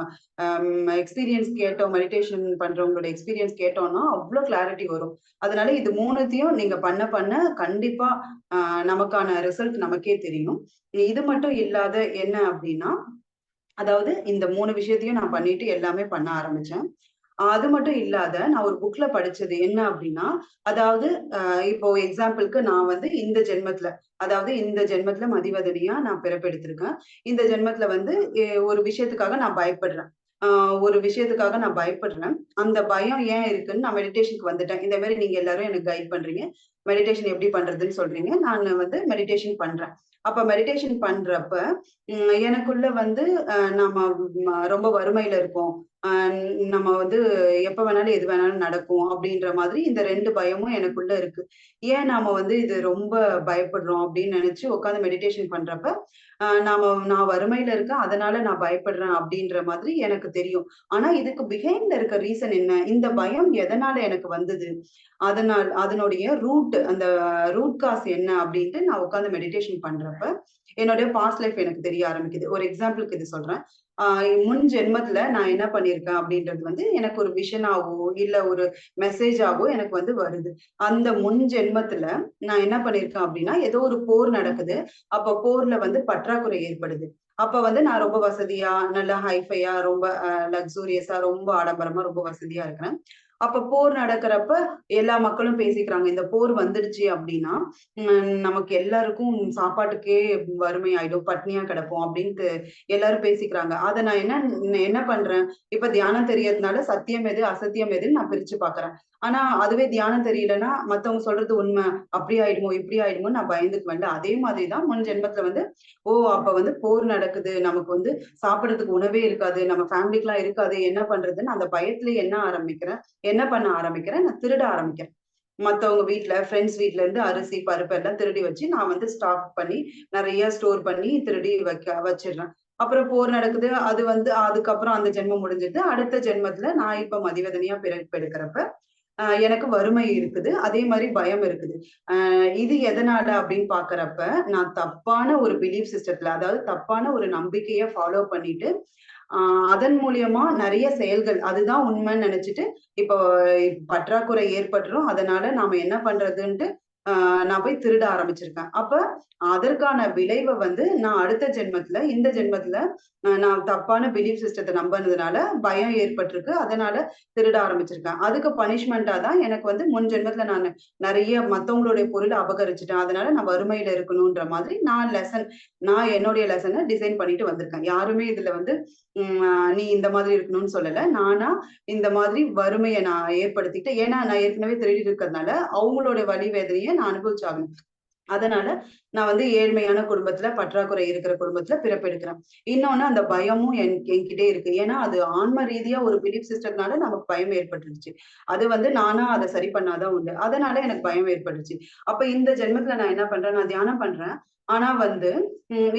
எக்ஸ்பீரியன்ஸ் கேட்டோம், மெடிடேஷன் பண்றவங்களோட எக்ஸ்பீரியன்ஸ் கேட்டோம்னா, அவ்ளோ கிளாரிட்டி வரும். அதனால இது 3த்தையும் நீங்க பண்ண பண்ண கண்டிப்பா நமக்கான ரிசல்ட் நமக்கே தெரியும். இது மட்டும் இல்லாத என்ன அப்டின்னா, அதாவது இந்த 3 விஷயத்தையும் நான் பண்ணிட்டு எல்லாமே பண்ண ஆரம்பிச்சேன். அது மட்டும் இல்லாத, நான் ஒரு புக்ல படிச்சது என்ன அப்டின்னா, அதாவது இப்போ எக்ஸாம்பிள்க்கு நான் வந்து இந்த ஜென்மத்துல, அதாவது இந்த ஜென்மத்துல மதிவதனியா நான் பிறப்பெடுத்திருக்கேன். இந்த ஜென்மத்துல வந்து ஒரு விஷயத்துக்காக நான் பயப்படுறேன். ஆ ஒரு விஷயத்துக்காக நான் பயப்படுறேன். அந்த பயம் ஏன் இருக்குன்னு நான் மெடிடேஷனுக்கு வந்துட்டேன். இந்த மாரி நீங்க எல்லாரும் எனக்கு கைட் பண்றீங்க. மெடிடேஷன் எப்படி பண்றதுன்னு சொல்றீங்க. நானு வந்து மெடிடேஷன் பண்றேன். அப்ப மெடிடேஷன் பண்றப்ப, எனக்குள்ள வந்து நம்ம ரொம்ப வறுமையில இருக்கோம். அ நம்ம வந்து எப்ப வேணாலும் எது வேணாலும் நடக்கும் அப்படின்ற மாதிரி இந்த 2 பயமும் எனக்குள்ள இருக்கு. ஏன் நாம வந்து இது ரொம்ப பயப்படுறோம் அப்படின்னு நினைச்சு உட்கார்ந்து மெடிடேஷன் பண்றப்ப, நான் வறுமையில இருக்கேன். அதனால நான் பயப்படுறேன் அப்படின்ற மாதிரி எனக்கு தெரியும். ஆனா இதுக்கு பிஹைண்ட்ல இருக்க ரீசன் என்ன? இந்த பயம் எதனால எனக்கு வந்தது? அதனுடைய அந்த ரூட் காஸ் என்ன அப்படின்ட்டு நான் உட்கார்ந்து மெடிடேஷன் பண்றப்ப, என்னுடைய பாஸ்ட் லைஃப் எனக்கு தெரிய ஆரம்பிக்குது. ஒரு எக்ஸாம்பிள்க்கு இது சொல்றேன். ஆ முன் ஜென்மத்துல நான் என்ன பண்ணியிருக்கேன் அப்படின்றது வந்து எனக்கு ஒரு விஷனாவோ, இல்ல ஒரு மெசேஜாவோ எனக்கு வந்து வருது. அந்த முன் ஜென்மத்துல நான் என்ன பண்ணியிருக்கேன் அப்படின்னா, ஏதோ ஒரு போர் நடக்குது. அப்ப போர்ல வந்து பற்றாக்குறை ஏற்படுது. அப்ப வந்து நான் ரொம்ப வசதியா, நல்லா ஹைஃபையா, ரொம்ப லக்ஸூரியஸா, ரொம்ப ஆடம்பரமா, ரொம்ப வசதியா இருக்கிறேன். அப்ப போர் நடக்கிறப்ப எல்லா மக்களும் பேசிக்கிறாங்க. இந்த போர் வந்துடுச்சு அப்படின்னா, நமக்கு எல்லாருக்கும் சாப்பாட்டுக்கே வறுமை ஆயிடும். பட்னியா கிடப்போம் அப்படின்ட்டு எல்லாரும் பேசிக்கிறாங்க. அத நான் என்ன பண்றேன், இப்ப தியானம் தெரியறதுனால சத்தியம் எது, அசத்தியம் எதுன்னு நான் பிரிச்சு பார்க்கிறேன். ஆனா அதுவே தியானம் தெரியலன்னா, மத்தவங்க சொல்றது உண்மை. அப்படி ஆயிடுமோ, இப்படி ஆயிடுமோன்னு நான் பயந்துக்குவேன்ல. அதே மாதிரி தான் முன் ஜென்மத்துல வந்து, ஓ! அப்ப வந்து போர் நடக்குது. நமக்கு வந்து சாப்பிடறதுக்கு உணவே இருக்காது. நம்ம ஃபேமிலிக்குலாம் இருக்காது. என்ன பண்றதுன்னு அந்த பயத்திலேயே என்ன பண்ண ஆரம்பிக்கிறேன், நான் திருட ஆரம்பிக்கிறேன். மத்தவங்க வீட்ல, ஃப்ரெண்ட்ஸ் வீட்ல இருந்து அரிசி, பருப்பு எல்லாம் திருடி வச்சு, நான் வந்து ஸ்டாக் பண்ணி, நெறைய ஸ்டோர் பண்ணி திருடி வச்சிடுறேன். அப்புறம் போர் நடக்குது. அது வந்து அதுக்கப்புறம் அந்த ஜென்மம் முடிஞ்சுது. அடுத்த ஜென்மத்துல நான் இப்ப மதிவதனியா பிறப்பெடுக்கிறப்ப, எனக்கு வறுமை இருக்குது. அதே மாரி பயம் இருக்குது. இது எதனால அப்படின்னு பார்க்கிறப்ப, நான் தப்பான ஒரு பிலீஃப் சிஸ்டத்துல, அதாவது தப்பான ஒரு நம்பிக்கைய ஃபாலோ பண்ணிட்டு, ஆ அதன் மூலியமா நெறைய செயல்கள், அதுதான் உண்மைன்னு நெனச்சுட்டு, இப்போ பற்றாக்குறை ஏற்பட்டுரும். அதனால நாம என்ன பண்றதுன்ட்டு, நான் போய் திருட ஆரம்பிச்சிருக்கேன். அப்ப அதற்கான விளைவ வந்து நான் அடுத்த ஜென்மத்துல, இந்த ஜென்மத்துல நான் தப்பான பிலீஃப் சிஸ்டத்த நம்புனதுனால பயம் ஏற்பட்டிருக்கு. அதனால திருட ஆரம்பிச்சிருக்கேன். அதுக்கு பனிஷ்மென்ட்டா தான் எனக்கு வந்து முன் ஜென்மத்துல நானு நெறைய மத்தவங்களுடைய பொருள அபகரிச்சுட்டேன். அதனால நான் வறுமையில இருக்கணுன்ற மாதிரி நான் என்னுடைய லெசன டிசைன் பண்ணிட்டு வந்திருக்கேன். யாருமே இதுல வந்து நீ இந்த மாதிரி இருக்கணும்னு சொல்லல. நானா இந்த மாதிரி வறுமைய நான் ஏற்படுத்திக்கிட்டேன். ஏன்னா, நான் ஏற்கனவே திருடி இருக்கிறதுனால, அவங்களோட வலி வேதனைய நான் அனுபவிச்சாகணும். அதனால நான் வந்து ஏழ்மையான குடும்பத்துல, பற்றாக்குறை இருக்கிற குடும்பத்துல பிறப்பெடுக்கிறேன். இன்னொன்னு அந்த பயமும் என்கிட்டயே இருக்கு. ஏன்னா, அது ஆன்ம ரீதியா ஒரு பிலீஃப் சிஸ்டம்னால நமக்கு பயம் ஏற்பட்டுருச்சு. அது வந்து நானா அத சரி பண்ணா தான் உண்டு. அதனால எனக்கு பயம் ஏற்பட்டுச்சு. அப்ப இந்த ஜென்மத்துல நான் என்ன பண்றேன், நான் தியானம் பண்றேன். ஆனா வந்து,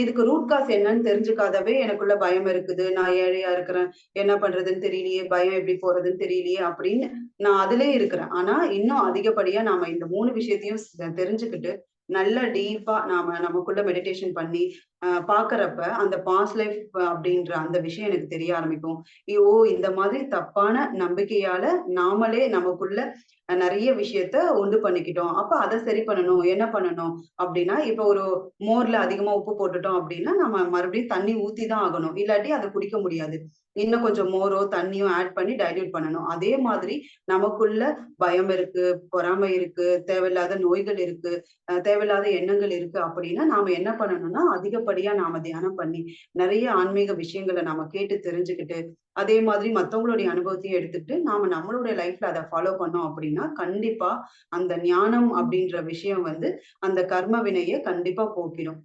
இதுக்கு ரூட் காஸ் என்னன்னு தெரிஞ்சுக்காதவே எனக்குள்ள பயம் இருக்குது. நான் ஏழையா இருக்கிறேன். என்ன பண்றதுன்னு தெரியலையே, பயம் எப்படி போறதுன்னு தெரியலையே அப்படின்னு நான் அதிலேயே இருக்கிறேன். ஆனா, இன்னும் அதிகப்படியா நாம இந்த 3 விஷயத்தையும் தெரிஞ்சுக்கிட்டு, நல்ல டீப்பா நமக்குள்ள மெடிடேஷன் பண்ணி, பாக்குறப்ப அந்த பாஸ்ட் லைஃப் அப்படின்ற அந்த விஷயம் எனக்கு தெரிய ஆரம்பிக்கும். ஓ! இந்த மாதிரி தப்பான நம்பிக்கையால நாமளே நமக்குள்ள நெறைய விஷயத்த உண்டு பண்ணிக்கிட்டோம். அப்ப அத சரி பண்ணணும். என்ன பண்ணணும் அப்படின்னா, இப்ப ஒரு மோர்ல அதிகமா உப்பு போட்டுட்டோம் அப்படின்னா, நம்ம மறுபடியும் தண்ணி ஊத்தி தான் ஆகணும். இல்லாட்டி அத குடிக்க முடியாது. இன்னும் கொஞ்சம் மோரோ, தண்ணியோ ஆட் பண்ணி டைல்யூட் பண்ணணும். அதே மாதிரி நமக்குள்ள பயம் இருக்கு, பொறாமை இருக்கு, தேவையில்லாத நோய்கள் இருக்கு, தேவையில்லாத எண்ணங்கள் இருக்கு அப்படின்னா, நாம என்ன பண்ணணும்னா, அதிகப்படியா நாம தியானம் பண்ணி, நெறைய ஆன்மீக விஷயங்கள நாம கேட்டு தெரிஞ்சுக்கிட்டு, அதே மாதிரி மத்தவங்களுடைய அனுபவத்தையும் எடுத்துக்கிட்டு, நாம நம்மளுடைய லைஃப்ல அத ஃபாலோ பண்ணோம் அப்படின்னா, கண்டிப்பா அந்த ஞானம் அப்படின்ற விஷயம் வந்து, அந்த கர்ம வினைய கண்டிப்பா போக்கிடும்.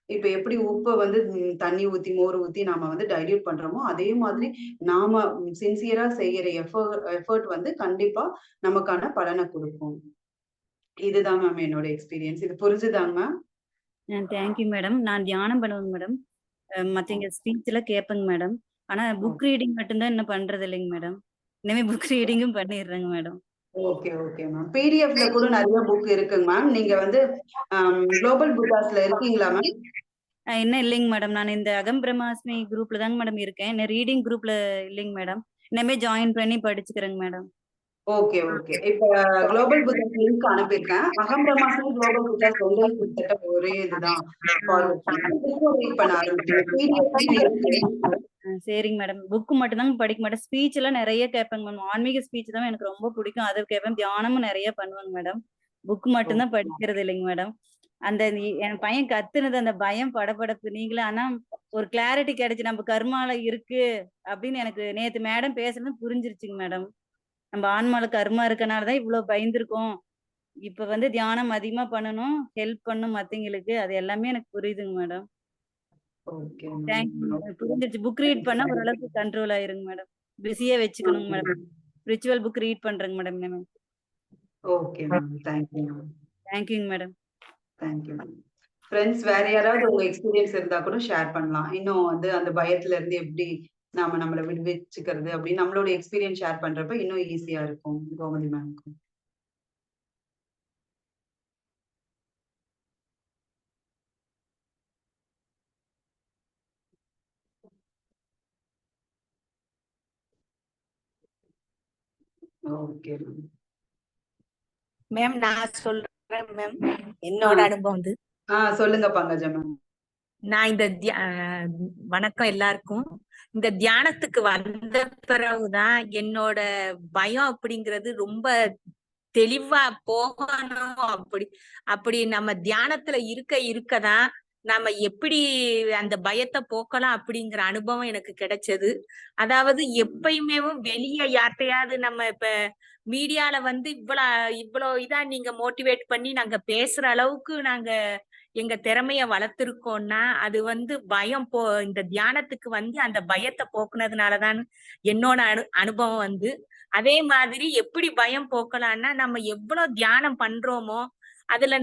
இப்ப எப்படி உப்ப வந்து தண்ணி ஊத்தி, மோர் ஊத்தி நாம வந்து டைல்யூட் பண்றோமோ, அதே மாதிரி நாம சின்சியரா செய்யற எஃபோர்ட் வந்து கண்டிப்பா நமக்கான பலன குடுக்கும். இதுதான் மேம் என்னோட எக்ஸ்பீரியன்ஸ். இது புரிஞ்சுதாங்க மேம்? Thank you madam. நான் தியானம் பண்ணுவேங்க மேடம். மத்தவங்க ஸ்பீச்லாம் கேட்பேங்க மேடம். ஆனா ஓ புக் ரீடிங் மட்டும் தான் இன்னும் பண்றது இல்லைங்க மேடம். இனிமே புக் ரீடிங்கும் பண்ணிடுறேங்க மேடம். Okay, okay ma'am. பிடிஎஃப்ல கூட நெறைய புக் இருக்குங்க மேம். நீங்க வந்து குளோபல் புத்தாஸ்ல இருக்கீங்களா மேம்? இன்னும் இல்லைங்க மேடம். நான் இந்த அகம் பிரம்மாஸ்மி குரூப்ல தாங்க மேடம் இருக்கேன். இன்னும் ரீடிங் குரூப்ல இல்லைங்க மேடம். இனிமே ஜாயின் பண்ணி படிச்சுக்கிறேங்க மேடம். Okay, okay. இப்ப குளோபல் புத்தாஸ் லிங்க் அனுப்பியிருக்கேன். அகம் பிரம்மாஸ்மி, குளோபல் புத்தாஸ் 2ம் கிட்டத்தட்ட ஒரே இதுதான் ஃபார்வர்ட் பண்றேன். புக்கும் ரீட் பண்ண ஆரம்பிச்சுருங்க. பிடிஎஃப்லயும் இருக்கு. சரிங்க மேடம். புக் மட்டும் தாங்க படிக்க மாட்டேன். ஸ்பீச் எல்லாம் நெறைய கேட்பேங்க மேம். ஆன்மீக ஸ்பீச் தான் எனக்கு ரொம்ப பிடிக்கும். அத கேட்பேன். தியானமும் நெறைய பண்ணுவேங்க மேடம். புக் மட்டும் தான் படிக்கிறது இல்லைங்க மேடம். அந்த என் பையன் கத்துனது அந்த பயம், படபடப்பு நீங்களே ஆனா ஒரு கிளாரிட்டி கிடைச்சு நம்ம கர்மால இருக்கு அப்படின்னு எனக்கு நேத்து மேடம் பேசுனது புரிஞ்சிருச்சுங்க மேடம். நம்ம ஆன்மால கர்மா இருக்கனால தான் இவ்ளோ பயந்துருக்கோம். இப்ப வந்து தியானம் அதிகமா பண்ணணும். ஹெல்ப் பண்ணணும் மத்தவங்களுக்கு. அது எல்லாமே எனக்கு புரியுதுங்க madam. Okay thank you. Ma'am. புரிஞ்சிருச்சு. புக் ரீட் பண்ணா ஓரளவுக்கு கண்ட்ரோல் ஆயிருங்க மேடம். பிஸியா வச்சுக்கணுங்க மேடம். ஸ்பிரிச்சுவல் புக் ரீட் பண்றேங்க மேடம் இனிமே. Okay ma'am. Thank you ma'am. Thank யூங்க madam. Thank you ma'am. Friends வேற யாராவது உங்க எக்ஸ்பீரியன்ஸ் இருந்தா கூட ஷேர் பண்ணலாம். இன்னும் வந்து அந்த பயத்துல இருந்து எப்படி நாம நம்மள விடுவிச்சுக்கிறது அப்படின்னு நம்மளோட எக்ஸ்பீரியன்ஸ் ஷேர் பண்றப்ப இன்னும் ஈஸியா இருக்கும் கோமதி மேம்க்கு. Okay ma'am. மேம் நான் சொல்றேன் மேம். என்னோட அனுபவம் வந்து சொல்லுங்க பங்கஜம் மேம். நான் இந்த வணக்கம் எல்லாருக்கும். இந்த தியானத்துக்கு வந்த பிறகுதான் என்னோட பயம் அப்படிங்கிறது ரொம்ப தெளிவா போகணும். அப்படி அப்படி நம்ம தியானத்துல இருக்கதான் நம்ம எப்படி அந்த பயத்தை போக்கலாம் அப்படிங்கிற அனுபவம் எனக்கு கிடைச்சது. அதாவது எப்பயுமே வெளியே யார்கிட்டயாவது நம்ம இப்ப மீடியால வந்து இவ்வளோ இதா நீங்க மோட்டிவேட் பண்ணி நாங்க பேசுற அளவுக்கு நாங்க எங்க திறமைய வளர்த்திருக்கோம்னா அது வந்து இந்த தியானத்துக்கு வந்து அந்த பயத்தை போக்குனதுனாலதான் என்னோட அனுபவம் வந்து. அதே மாதிரி எப்படி பயம் போக்கலாம்னா நம்ம எவ்வளவு தியானம் பண்றோமோ அதுல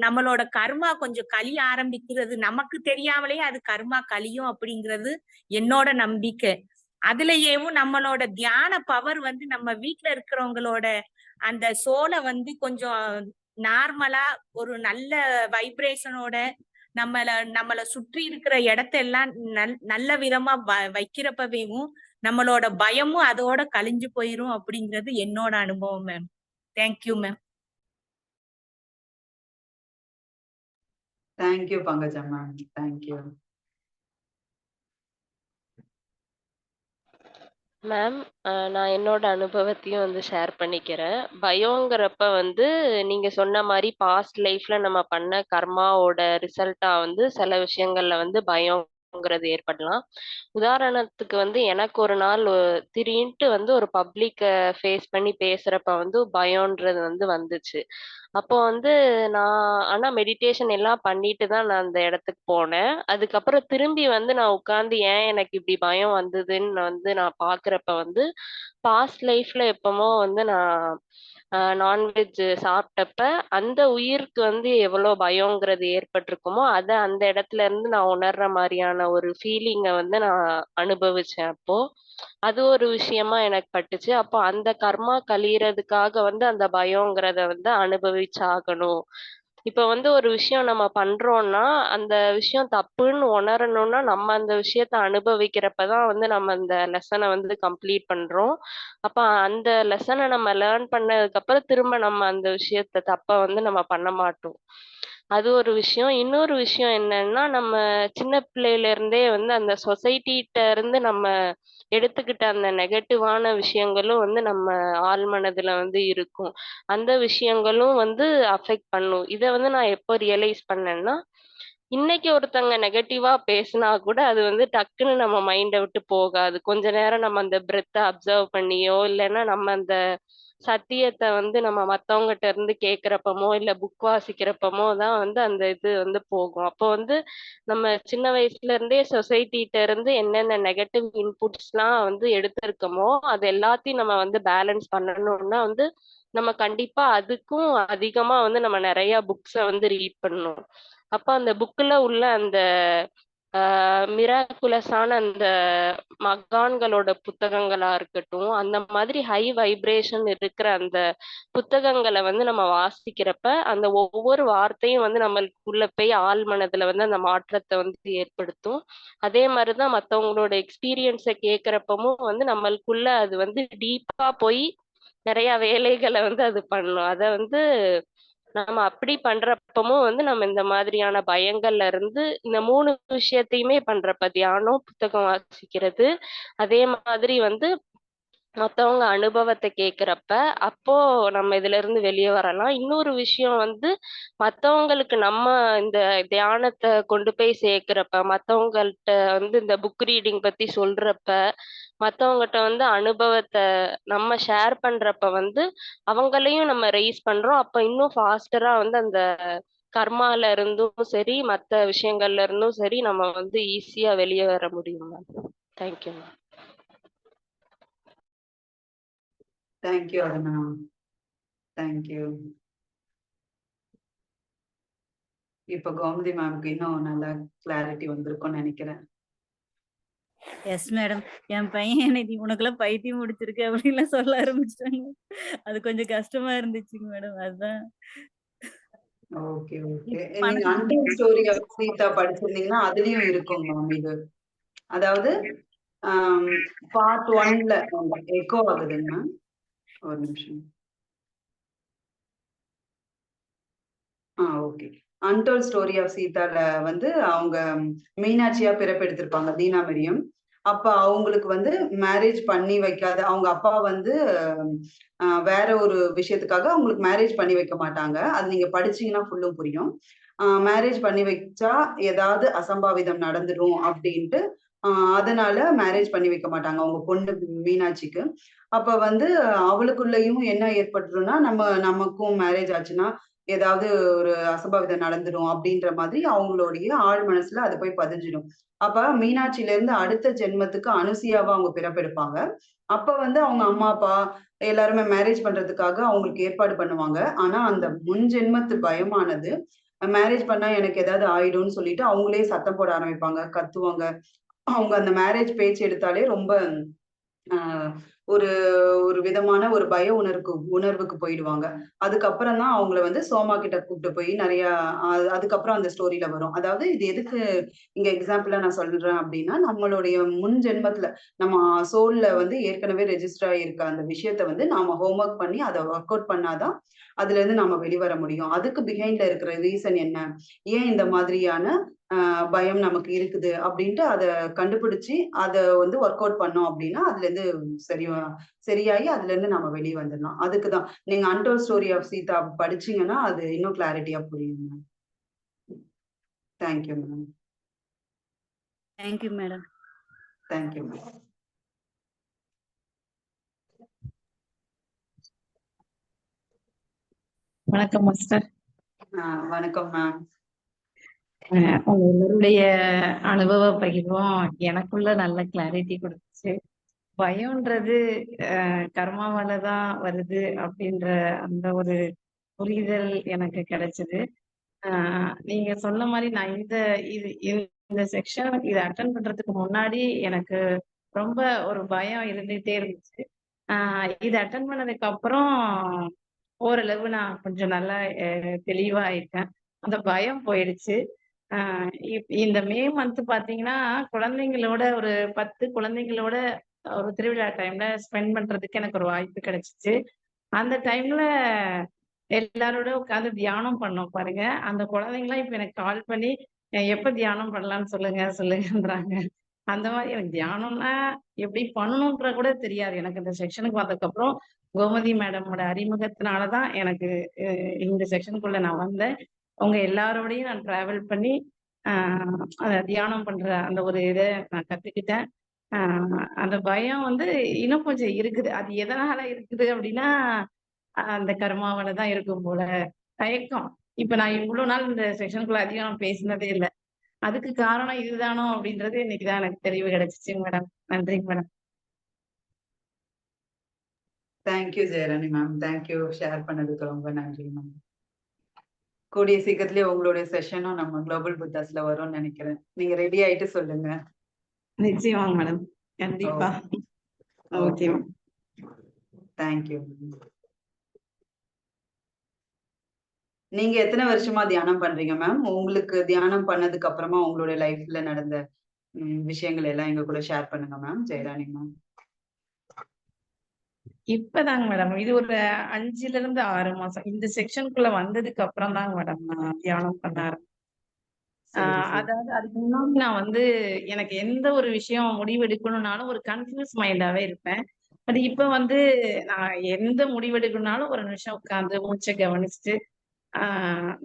நம்மளோட கர்மா கொஞ்சம் கழிய ஆரம்பிக்கிறது நமக்கு தெரியாமலேயே அது கர்மா கழியும் அப்படிங்கிறது என்னோட நம்பிக்கை. அதுலயேவும் நம்மளோட தியான பவர் வந்து நம்ம வீட்டுல இருக்கிறவங்களோட அந்த சோலை வந்து கொஞ்சம் நார்மலா ஒரு நல்ல வைப்ரேஷனோட நம்மள சுற்றி இருக்கிற இடத்தெல்லாம் நல்ல விதமா வைக்கிறப்பவேவும் நம்மளோட பயமும் அதோட கழிஞ்சு போயிரும் அப்படிங்கிறது என்னோட அனுபவம் ma'am. Thank you ma'am. Thank you Pankajam ma'am. Thank you ma'am. நான் என்னோட அனுபவத்தையும் வந்து ஷேர் பண்ணிக்கிறேன். பயம்ங்கிறப்ப வந்து நீங்க சொன்ன மாதிரி பாஸ்ட் லைஃப்ல நம்ம பண்ண கர்மாவோட ரிசல்ட்டா வந்து சில விஷயங்கள்ல வந்து பயம்ங்கிறது ஏற்படலாம். உதாரணத்துக்கு வந்து எனக்கு ஒரு நாள் திடீர்னுட்டு வந்து ஒரு பப்ளிக்க ஃபேஸ் பண்ணி பேசுறப்ப வந்து பயம்ன்றது வந்து வந்துச்சு. அப்போ வந்து ஆனா மெடிடேஷன் எல்லாம் பண்ணிட்டு தான் நான் அந்த இடத்துக்கு போனேன். அதுக்கப்புறம் திரும்பி வந்து நான் உட்கார்ந்து ஏன் எனக்கு இப்படி பயம் வந்ததுன்னு வந்து நான் பாக்குறப்ப வந்து பாஸ்ட் லைஃப்ல எப்பமோ வந்து நான் நான்வெஜ் சாப்பிட்டப்ப அந்த உயிருக்கு வந்து எவ்வளவு பயம்ங்கிறது ஏற்பட்டிருக்குமோ அதை அந்த இடத்துல இருந்து நான் உணர்ற மாதிரியான ஒரு ஃபீலிங்கை வந்து நான் அனுபவிச்சேன். அப்போ அது ஒரு விஷயமா எனக்கு பட்டுச்சு. அப்போ அந்த கர்மா கழியறதுக்காக வந்து அந்த பயம்ங்கிறத வந்து அனுபவிச்சாகணும் இப்ப வந்து ஒரு விஷயம் நம்ம பண்றோம்னா, அந்த விஷயம் தப்புன்னு உணரணும்னா, நம்ம அந்த விஷயத்த அனுபவிக்கிறப்பதான் வந்து நம்ம அந்த லெசன வந்து கம்ப்ளீட் பண்றோம். அப்ப அந்த லெசன நம்ம லேர்ன் பண்ணதுக்கப்புறம் திரும்ப நம்ம அந்த விஷயத்த தப்ப வந்து நம்ம பண்ண மாட்டோம். அது ஒரு விஷயம். இன்னொரு விஷயம் என்னன்னா, நம்ம சின்ன பிள்ளையில இருந்தே வந்து அந்த சொசைட்டிட்ட இருந்து நம்ம எடுத்துக்கிட்ட அந்த நெகட்டிவான விஷயங்களும் வந்து நம்ம ஆழ்மனதுல வந்து இருக்கும். அந்த விஷயங்களும் வந்து அஃபெக்ட் பண்ணும். இத வந்து நான் எப்போ ரியலைஸ் பண்ணேன்னா, இன்னைக்கு ஒருத்தங்க நெகட்டிவா பேசினா கூட அது வந்து டக்குன்னு நம்ம மைண்ட விட்டு போகாது. கொஞ்ச நேரம் நம்ம அந்த பிரெத்த அப்சர்வ் பண்ணியோ, இல்லன்னா நம்ம அந்த சத்தியத்த வந்து நம்ம மத்தவங்கட்ட இருந்து கேட்கிறப்பமோ, இல்ல புக் வாசிக்கிறப்பமோ தான் வந்து அந்த இது வந்து போகும். அப்போ வந்து நம்ம சின்ன வயசுல இருந்தே சொசைட்டிட்ட இருந்து என்னென்ன நெகட்டிவ் இன்புட்ஸ்லாம் வந்து எடுத்திருக்கோமோ, அது எல்லாத்தையும் நம்ம வந்து பேலன்ஸ் பண்ணணும்னா வந்து, நம்ம கண்டிப்பா அதுக்கும் அதிகமா வந்து நம்ம நெறைய புக்ஸ வந்து ரீட் பண்ணணும். அப்ப அந்த புக்ல உள்ள அந்த மிராக்குலஸான அந்த மகான்களோட புத்தகங்களா இருக்கட்டும், அந்த மாதிரி ஹை வைப்ரேஷன் இருக்கிற அந்த புத்தகங்கள வந்து நம்ம வாசிக்கிறப்ப, அந்த ஒவ்வொரு வார்த்தையும் வந்து நம்மளுக்குள்ள போய் ஆழ் மனதுல வந்து அந்த மாற்றத்த வந்து ஏற்படுத்தும். அதே மாரி தான் மத்தவங்களோட எக்ஸ்பீரியன்ஸ கேட்கிறப்பமும் வந்து நம்மளுக்குள்ள அது வந்து டீப்பா போய் நெறைய வேலைகள வந்து அது பண்ணும். அத வந்து நம்ம அப்படி பண்றப்பமும் வந்து நம்ம இந்த மாதிரியான பயங்கள்ல இருந்து இந்த 3 விஷயத்தையுமே பண்றப்ப தியானம், புத்தகம் வாசிக்கிறது, அதே மாதிரி வந்து மத்தவங்க அனுபவத்த கேட்கிறப்ப, அப்போ நம்ம இதுலருந்து வெளிய வரலாம். இன்னொரு விஷயம் வந்து, மத்தவங்களுக்கு நம்ம இந்த தியானத்த கொண்டு போய் சேர்க்கிறப்ப, மத்தவங்கள்ட்ட வந்து இந்த புக் ரீடிங் பத்தி சொல்றப்ப, மத்தவங்கட்ட வந்து அனுபவத்த நம்ம ஷேர் பண்றப்ப வந்து, அவங்களையும் நம்ம ரெய்ஸ் பண்றோம். அப்ப இன்னும் ஃபாஸ்டரா வந்து அந்த கர்மால இருந்தும் சரி, மத்த விஷயங்கள்ல இருந்தும் சரி, நம்ம வந்து ஈஸியா வெளிய வர முடியும் ma'am. Thank you ma'am. Thank you Aruna. Thank you. இப்ப கோமதி மேம்க்கு இன்னும் நல்லா கிளாரிட்டி வந்திருக்கும்னு நினைக்கிறேன். Yes madam. என் பையன் இன்னைக்கு உனக்கெல்லாம் பைத்தியம் முடிச்சிருக்கு அப்படின்லாம் சொல்ல ஆரம்பிச்சிட்டாங்க. அது கொஞ்சம் கஷ்டமா இருந்துச்சுங்க மேடம். அதுதான். Okay, okay. இப்ப நீங்க அன்டோல்ட் ஸ்டோரி ஆஃப் சீதா படிச்சிருந்தீங்கன்னா, அதுலயும் இருக்கும் மேம் இது. அதாவது பார்ட் 1ல எக்கோ ஆகுதுங்க மேம். ஒரு நிமிஷம். ஓகே. அன்டோல்ட் ஸ்டோரி ஆஃப் சீதால வந்து அவங்க மீனாட்சியா பிறப்பெடுத்திருப்பாங்க தீனா மரியம். அப்ப அவங்களுக்கு வந்து மேரேஜ் பண்ணி வைக்காத அவங்க அப்பா வந்து வேற ஒரு விஷயத்துக்காக அவங்களுக்கு மேரேஜ் பண்ணி வைக்க மாட்டாங்க. அது நீங்க படிச்சீங்கன்னா ஃபுல்லும் புரியும். மேரேஜ் பண்ணி வச்சா ஏதாவது அசம்பாவிதம் நடந்துடும் அப்படின்ட்டு, அ அதனால மேரேஜ் பண்ணி வைக்க மாட்டாங்க அவங்க பொண்ணு மீனாட்சிக்கு. அப்ப வந்து அவளுக்குள்ளயும் என்ன ஏற்பட்டுரும்னா, நமக்கும் மேரேஜ் ஆச்சுன்னா, ஏதாவது ஒரு அசம்பாவிதம் நடந்துரும் அப்படின்ற மாதிரி அவங்களுடைய ஆழ் மனசுல அது போய் பதிஞ்சிடும். அப்ப மீனாட்சியிலிருந்து அடுத்த ஜென்மத்துக்கு அனுசுயாவா அவங்க பிறப்பெடுப்பாங்க. அப்ப வந்து அவங்க அம்மா, அப்பா எல்லாருமே மேரேஜ் பண்றதுக்காக அவங்களுக்கு ஏற்பாடு பண்ணுவாங்க. ஆனா அந்த முன் ஜென்மத்து பயமானது, மேரேஜ் பண்ணா எனக்கு ஏதாவது ஆயிடும்னு சொல்லிட்டு அவங்களே சத்தம் போட ஆரம்பிப்பாங்க, கத்துவாங்க. அவங்க அந்த மேரேஜ் பேச்சு எடுத்தாலே ரொம்ப அ ஒரு ஒரு விதமான ஒரு பய உணர்வுக்கு போயிடுவாங்க. அதுக்கப்புறம் தான் அவங்கள வந்து சோமா கிட்ட கூப்ட்டு போய் நெறையா அதுக்கப்புறம் அந்த ஸ்டோரில வரும். அதாவது இது எதுக்கு இங்க எக்ஸாம்பிளா நான் சொல்றேன் அப்டின்னா, நம்மளுடைய முன் ஜென்மத்துல நம்ம சோல்ல வந்து ஏற்கனவே ரெஜிஸ்டர் ஆகியிருக்க அந்த விஷயத்த வந்து நாம ஹோம் ஒர்க் பண்ணி அத ஒர்க் அவுட் பண்ணா தான் அதுலருந்து நாம வெளிவர முடியும். அதுக்கு பிஹைண்ட்ல இருக்கிற ரீசன் என்ன? ஏன் இந்த மாதிரியான பயம் நமக்கு இருக்குது அப்டின்ட்டு அத கண்டுபிடிச்சு, அத வந்து ஒர்க் அவுட் பண்ணோம் அப்டின்னா, அதுலருந்து சரியாயி அதுலருந்து நம்ம வெளிய வந்துடலாம். அதுக்கு தான். நீங்க அன்டோல்ட் ஸ்டோரி ஆஃப் சீதா படிச்சீங்கன்னா, அது இன்னும் கிளாரிட்டியா புரியும் ma'am. Thank you ma'am. Thank you madam. Thank you ma'am. வணக்கம் மாஸ்டர். வணக்கம் மேம். உங்க எல்லாருடைய அனுபவ பகிர்வும் எனக்குள்ள நல்ல கிளாரிட்டி கொடுத்துச்சு. பயம்ன்றது கர்மாவால தான் வருது அப்படின்ற அந்த ஒரு புரிதல் எனக்கு கிடைச்சது. நீங்க சொன்ன மாதிரி நான் இந்த செக்ஷன் இதை அட்டன் பண்றதுக்கு முன்னாடி எனக்கு ரொம்ப ஒரு பயம் இருந்துகிட்டே இருந்துச்சு. இது அட்டன் பண்ணதுக்கு அப்புறம் ஓரளவு நான் கொஞ்சம் நல்லா தெளிவா ஆயிட்டேன். அந்த பயம் போயிடுச்சு. இந்த மே மந்த் பாத்தீங்கன்னா குழந்தைங்களோட ஒரு 10 குழந்தைங்களோட ஒரு திருவிழா டைம்ல ஸ்பெண்ட் பண்றதுக்கு எனக்கு ஒரு வாய்ப்பு கிடைச்சிச்சு. அந்த டைம்ல எல்லாரோட உட்காந்து தியானம் பண்ணோம் பாருங்க. அந்த குழந்தைங்கலாம் இப்ப எனக்கு கால் பண்ணி எப்ப தியானம் பண்ணலாம்னு சொல்லுங்கன்றாங்க. அந்த மாதிரி எனக்கு தியானம்னா எப்படி பண்ணணும்ன்ற கூட தெரியாது. எனக்கு இந்த செக்ஷனுக்கு வந்ததுக்கப்புறம் கோமதி மேடமோட அறிமுகத்தினாலதான் எனக்கு இந்த செக்ஷனுக்குள்ள நான் வந்தேன். உங்க எல்லாரோடையும் நான் டிராவல் பண்ணி தியானம் பண்ற அந்த ஒரு இதை நான் கத்துக்கிட்டேன். அந்த பயம் வந்து இன்னும் கொஞ்சம் இருக்குது. அது எதனால இருக்குது அப்படின்னா அந்த கர்மாவால தான் இருக்கும் போல. தயக்கம். இப்ப நான் இவ்வளவு நாள் இந்த செக்ஷனுக்குள்ள அதிகம் பேசினதே இல்லை. அதுக்கு காரணம் இதுதானோ அப்படின்றது இன்னைக்குதான் எனக்கு தெளிவு கிடைச்சிச்சு மேடம். நன்றிங்க madam. Thank you Jayarani ma'am. Thank you, share பண்ணதுக்கு ரொம்ப நன்றி மேம். கூடிய சீக்கிரத்திலேயே உங்களுடைய செஷனும் நம்ம குளோபல் புத்தாஸ்ல வரும்னு நினைக்கிறேன். நீங்க ரெடி ஆயிட்டு சொல்லுங்க. நிச்சயமாங்க மேடம், கண்டிப்பா. Okay ma'am. தேங்க்யூ. நீங்க எத்தனை வருஷமா தியானம் பண்றீங்க மேம்? உங்களுக்கு தியானம் பண்ணதுக்கு அப்புறமா உங்களுடைய லைஃப்ல நடந்த விஷயங்கள் எல்லாம் எங்க கூட ஷேர் பண்ணுங்க மேம். ஜெயராணி மேம். இப்பதாங்க மேடம், இது ஒரு 5ல இருந்து 6 மாசம் இந்த செக்ஷனுக்குள்ள வந்ததுக்கு அப்புறம் தாங்க மேடம் நான் தியானம் பண்ண ஆரம்பிச்சேன். அதாவது அதுக்கு முன்னாடி நான் வந்து எனக்கு எந்த ஒரு விஷயம் முடிவெடுக்கணும்னாலும் ஒரு கன்ஃபியூஸ் மைண்டாவே இருப்பேன். அது இப்ப வந்து நான் எந்த முடிவெடுக்கணும்னாலும் ஒரு நிமிஷம் உட்கார்ந்து மூச்சை கவனிச்சுட்டு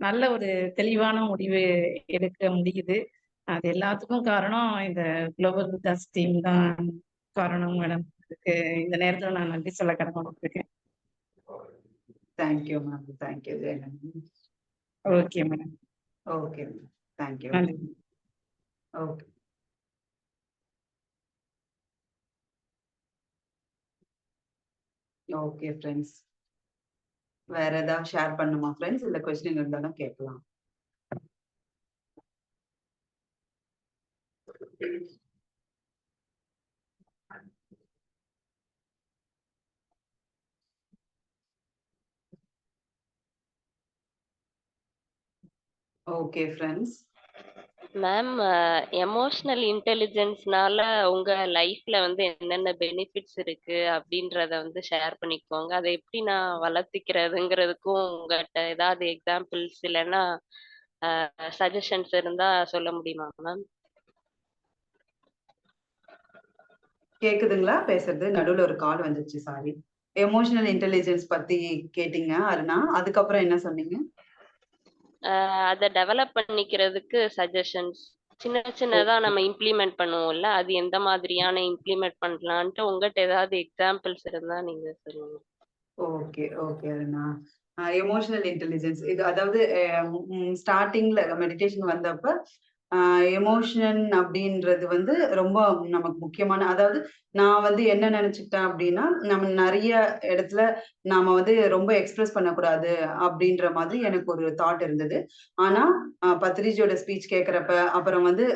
நல்ல ஒரு தெளிவான முடிவு எடுக்க முடியுது. அது எல்லாத்துக்கும் காரணம் இந்த குளோபல் புத்தாஸ் டீம் தான் காரணம் மேடம். அதுக்கு இந்த நேரத்துல நான் நன்றி சொல்ல கடமைப்பட்டிருக்கேன். Thank you ma'am. Thank you Jayarani. Okay madam. Okay ma'am. Thank you. நன்றி. ஓகே. ஓகே ஃப்ரெண்ட்ஸ், வேற ஏதாவது ஷேர் பண்ணுமா ஃப்ரெண்ட்ஸ்? இல்ல கொஸ்டின் இருந்தாலும் கேட்கலாம். Okay friends. மேம், எமோஷனல் இன்டெலிஜென்ஸ்னால உங்க லைஃப்ல வந்து என்னென்ன பெனிஃபிட்ஸ் இருக்கு அப்படின்றத வந்து ஷேர் பண்ணிக்கோங்க. அதை எப்படி நான் வளர்த்திக்கிறதுங்கிறதுக்கும் உங்ககிட்ட ஏதாவது எக்ஸாம்பிள்ஸ் இல்லைன்னா சஜஷன்ஸ் இருந்தா சொல்ல முடியுமா மேம்? கேக்குதுங்களா பேசுறது? நடுவுல ஒரு கால் வந்துச்சு, சாரி. எமோஷனல் இன்டெலிஜென்ஸ் பத்தி கேட்டீங்க அருணா. அதுக்கப்புறம் என்ன சொன்னீங்க? அதை டெவலப் பண்ணிக்கிறதுக்கு சஜஷன்ஸ் சின்னதா நம்ம இம்ப்ளிமெண்ட் பண்ணுவோம்ல, அது எந்த மாதிரியான இம்ப்ளிமெண்ட் பண்ணலான்ட்டு உங்ககிட்ட ஏதாவது எக்ஸாம்பிள்ஸ் இருந்தா நீங்க சொல்லுங்க. Okay okay Aruna. Emotional intelligence இது அதாவது ஸ்டார்டிங்ல மெடிடேஷன் வந்தப்ப எமோஷன் அப்படின்றது வந்து ரொம்ப நமக்கு முக்கியமான, அதாவது நான் வந்து என்ன நினைச்சுக்கிட்டேன் அப்படின்னா, நம்ம நிறைய இடத்துல நாம வந்து ரொம்ப எக்ஸ்பிரஸ் பண்ணக்கூடாது அப்படின்ற மாதிரி எனக்கு ஒரு தாட் இருந்தது. ஆனா பத்ரிஜியோட ஸ்பீச் கேட்கறப்ப, அப்புறம் வந்து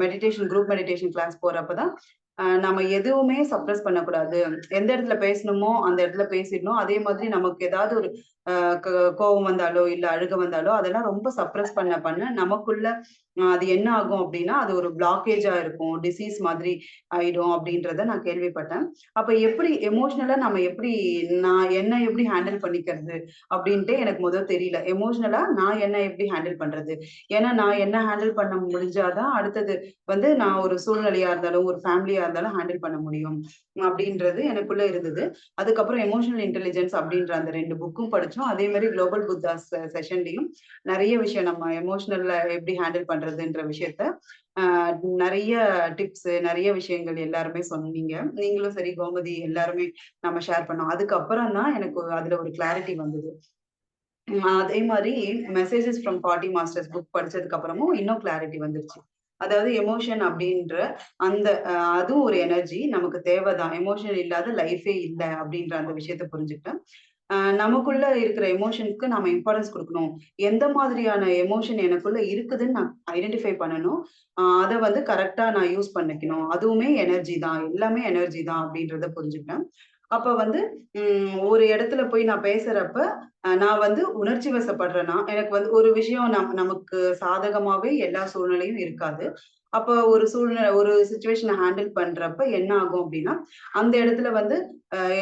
மெடிடேஷன் குரூப் மெடிடேஷன் கிளாஸ் போறப்பதான் நம்ம எதுவுமே சப்ரஸ் பண்ணக்கூடாது. எந்த இடத்துல பேசணுமோ அந்த இடத்துல பேசிடணும். அதே மாதிரி நமக்கு ஏதாவது ஒரு கோவம் வந்தாலோ இல்ல அழுக வந்தாலோ அதெல்லாம் ரொம்ப சப்ரஸ் பண்ண நமக்குள்ள அது என்ன ஆகும் அப்படின்னா அது ஒரு பிளாக்கேஜா இருக்கும், டிசீஸ் மாதிரி ஆயிடும் அப்படின்றத நான் கேள்விப்பட்டேன். அப்ப எப்படி எமோஷனலா நம்ம எப்படி நான் என்ன எப்படி ஹேண்டில் பண்ணிக்கிறது அப்படின்ட்டு எனக்கு முதல் தெரியல. எமோஷனலா நான் என்ன எப்படி ஹேண்டில் பண்றது? ஏன்னா நான் என்ன ஹேண்டில் பண்ண முடிஞ்சாதான் அடுத்தது வந்து நான் ஒரு சூழ்நிலையா இருந்தாலும் ஒரு ஃபேமிலியா இருந்தாலும் ஹேண்டில் பண்ண முடியும் அப்படின்றது எனக்குள்ள இருந்தது. அதுக்கப்புறம் எமோஷனல் இன்டெலிஜென்ஸ் அப்படின்ற அந்த 2 புக்கும் படிச்சோம். அதே மாதிரி குளோபல் புத்தாஸ் செஷன்லயும் நிறைய விஷயம் நம்ம எமோஷனல்ல எப்படி ஹேண்டில் பண்றதுன்ற விஷயத்த நிறைய டிப்ஸ் நிறைய விஷயங்கள் எல்லாருமே சொன்னீங்க. நீங்களும் சரி கோமதி எல்லாருமே நம்ம ஷேர் பண்ணோம். அதுக்கப்புறம் தான் எனக்கு அதுல ஒரு கிளாரிட்டி வந்தது. அதே மாதிரி மெசேஜஸ் ஃப்ரம் பாட்டி மாஸ்டர்ஸ் புக் படிச்சதுக்கு அப்புறமும் இன்னும் கிளாரிட்டி வந்துருச்சு. அதாவது எமோஷன் அப்படின்ற அந்த அதுவும் ஒரு எனர்ஜி நமக்கு தேவைதான். எமோஷன் இல்லாத லைஃபே இல்ல அப்படின்ற அந்த விஷயத்த புரிஞ்சுக்கிட்டேன். நமக்குள்ள இருக்கிற எமோஷனுக்கு நாம இம்பார்ட்டன்ஸ் கொடுக்கணும். எந்த மாதிரியான எமோஷன் எனக்குள்ள இருக்குதுன்னு நான் ஐடென்டிஃபை பண்ணணும். அதை வந்து கரெக்டா நான் யூஸ் பண்ணிக்கணும். அதுவுமே எனர்ஜி தான், எல்லாமே எனர்ஜி தான் அப்படின்றத புரிஞ்சுக்கிட்டேன். அப்ப வந்து ஒரு இடத்துல போய் நான் பேசுறப்ப நான் வந்து உணர்ச்சி வசப்படுறேன்னா, எனக்கு வந்து ஒரு விஷயம் நமக்கு சாதகமாவே எல்லா சூழ்நிலையும் இருக்காது. அப்ப ஒரு சிச்சுவேஷன ஹேண்டில் பண்றப்ப என்ன ஆகும் அப்டின்னா, அந்த இடத்துல வந்து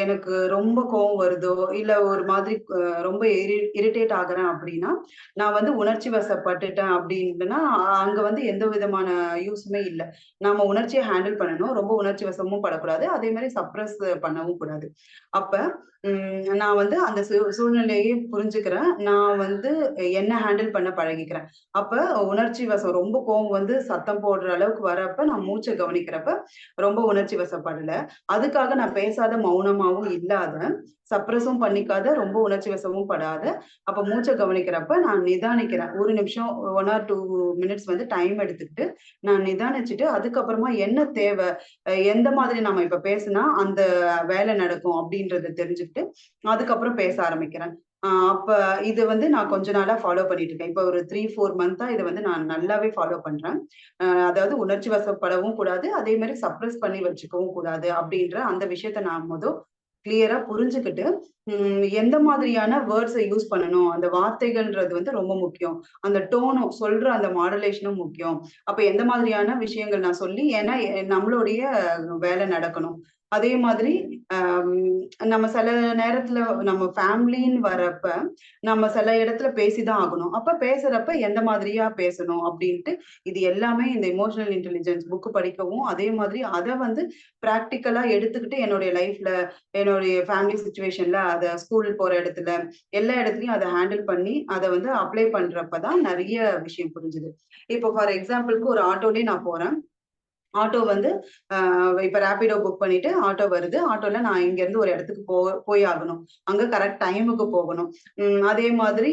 எனக்கு ரொம்ப கோவம் வருதோ, இல்ல ஒரு மாதிரி ரொம்ப இரிட்டேட் ஆகுறேன் அப்டின்னா, நான் வந்து உணர்ச்சி வசப்பட்டுட்டேன் அப்டின்னா, அங்க வந்து எந்த விதமான யூஸுமே இல்ல. நாம உணர்ச்சிய ஹேண்டில் பண்ணணும். ரொம்ப உணர்ச்சி வசமும் படக்கூடாது. அதே மாரி சப்ரஸ் பண்ணவும் கூடாது. அப்ப நான் வந்து அந்த சூழ்நிலையை புரிஞ்சுக்கிறேன். நான் வந்து என்ன ஹேண்டில் பண்ண பழகிக்கிறேன். அப்ப உணர்ச்சி வசம் ரொம்ப கோவம் வந்து சத்தம் போடுற அளவுக்கு வரப்ப, நான் மூச்ச கவனிக்கிறப்ப, ரொம்ப உணர்ச்சி வசப்படல. அதுக்காக நான் பேசாத மௌனமாவும் இல்லாத, சப்ரஸும் பண்ணிக்காத, ரொம்ப உணர்ச்சி வசமும் படாத, அப்ப மூச்ச கவனிக்கிறப்ப நான் நிதானிக்கிறேன். 1 நிமிஷம் 1 ஆர் 2 மினிட்ஸ் வந்து டைம் எடுத்துக்கிட்டு, நான் நிதானிச்சுட்டு, அதுக்கப்புறமா என்ன தேவ? எந்த மாதிரி நம்ம இப்ப பேசுனா அந்த வேலை நடக்கும் அப்டின்றத தெரிஞ்சுக்கிட்டு, அதுக்கப்புறம் பேச ஆரம்பிக்கிறேன். அப்ப இது வந்து நான் கொஞ்ச நாளா ஃபாலோ பண்ணிட்டு இருக்கேன். இப்ப ஒரு 3, 4 மந்த்தா இத வந்து நான் நல்லாவே ஃபாலோ பண்றேன். அதாவது உணர்ச்சி வசப்படவும் கூடாது. அதே மாரி சப்ரஸ் பண்ணி வச்சுக்கவும் கூடாது. அப்டின்ற அந்த விஷயத்த நான் கிளியரா புரிஞ்சுகிட்டு, எந்த மாதிரியான வேர்ட்ஸ யூஸ் பண்ணணும். அந்த வார்த்தைகள்ன்றது வந்து ரொம்ப முக்கியம். அந்த டோனும் சொல்ற அந்த மாடுலேஷனும் முக்கியம். அப்ப எந்த மாதிரியான விஷயங்கள் நான் சொல்லி ஏன்னா நம்மளுடைய வேலை நடக்கணும். அதே மாதிரி அம் நம்ம சில நேரத்துல நம்ம ஃபேமிலின்னு வரப்ப, நம்ம சில இடத்துல பேசிதான் ஆகணும். அப்ப பேசுறப்ப எந்த மாதிரியா பேசணும் அப்டின்ட்டு, இது எல்லாமே இந்த எமோஷனல் இன்டெலிஜென்ஸ் புக் படிக்கவும், அதே மாதிரி அத வந்து பிராக்டிகலா எடுத்துக்கிட்டு என்னுடைய லைஃப்ல, என்னுடைய ஃபேமிலி சிச்சுவேஷன்ல, அத ஸ்கூல் போற இடத்துல, எல்லா இடத்துலயும் அத ஹேண்டில் பண்ணி, அத வந்து அப்ளை பண்றப்ப தான் நெறைய விஷயம் புரிஞ்சுது. இப்போ ஃபார் எக்ஸாம்பிள்க்கு ஒரு ஆட்டோலயே நான் போறேன். ஆட்டோ வந்து அ இப்ப ரேபிடோ புக் பண்ணிட்டு ஆட்டோ வருது. ஆட்டோல நான் இங்கருந்து ஒரு இடத்துக்கு போய் ஆகணும். அங்க கரெக்ட் டைமுக்கு போகணும். அதே மாதிரி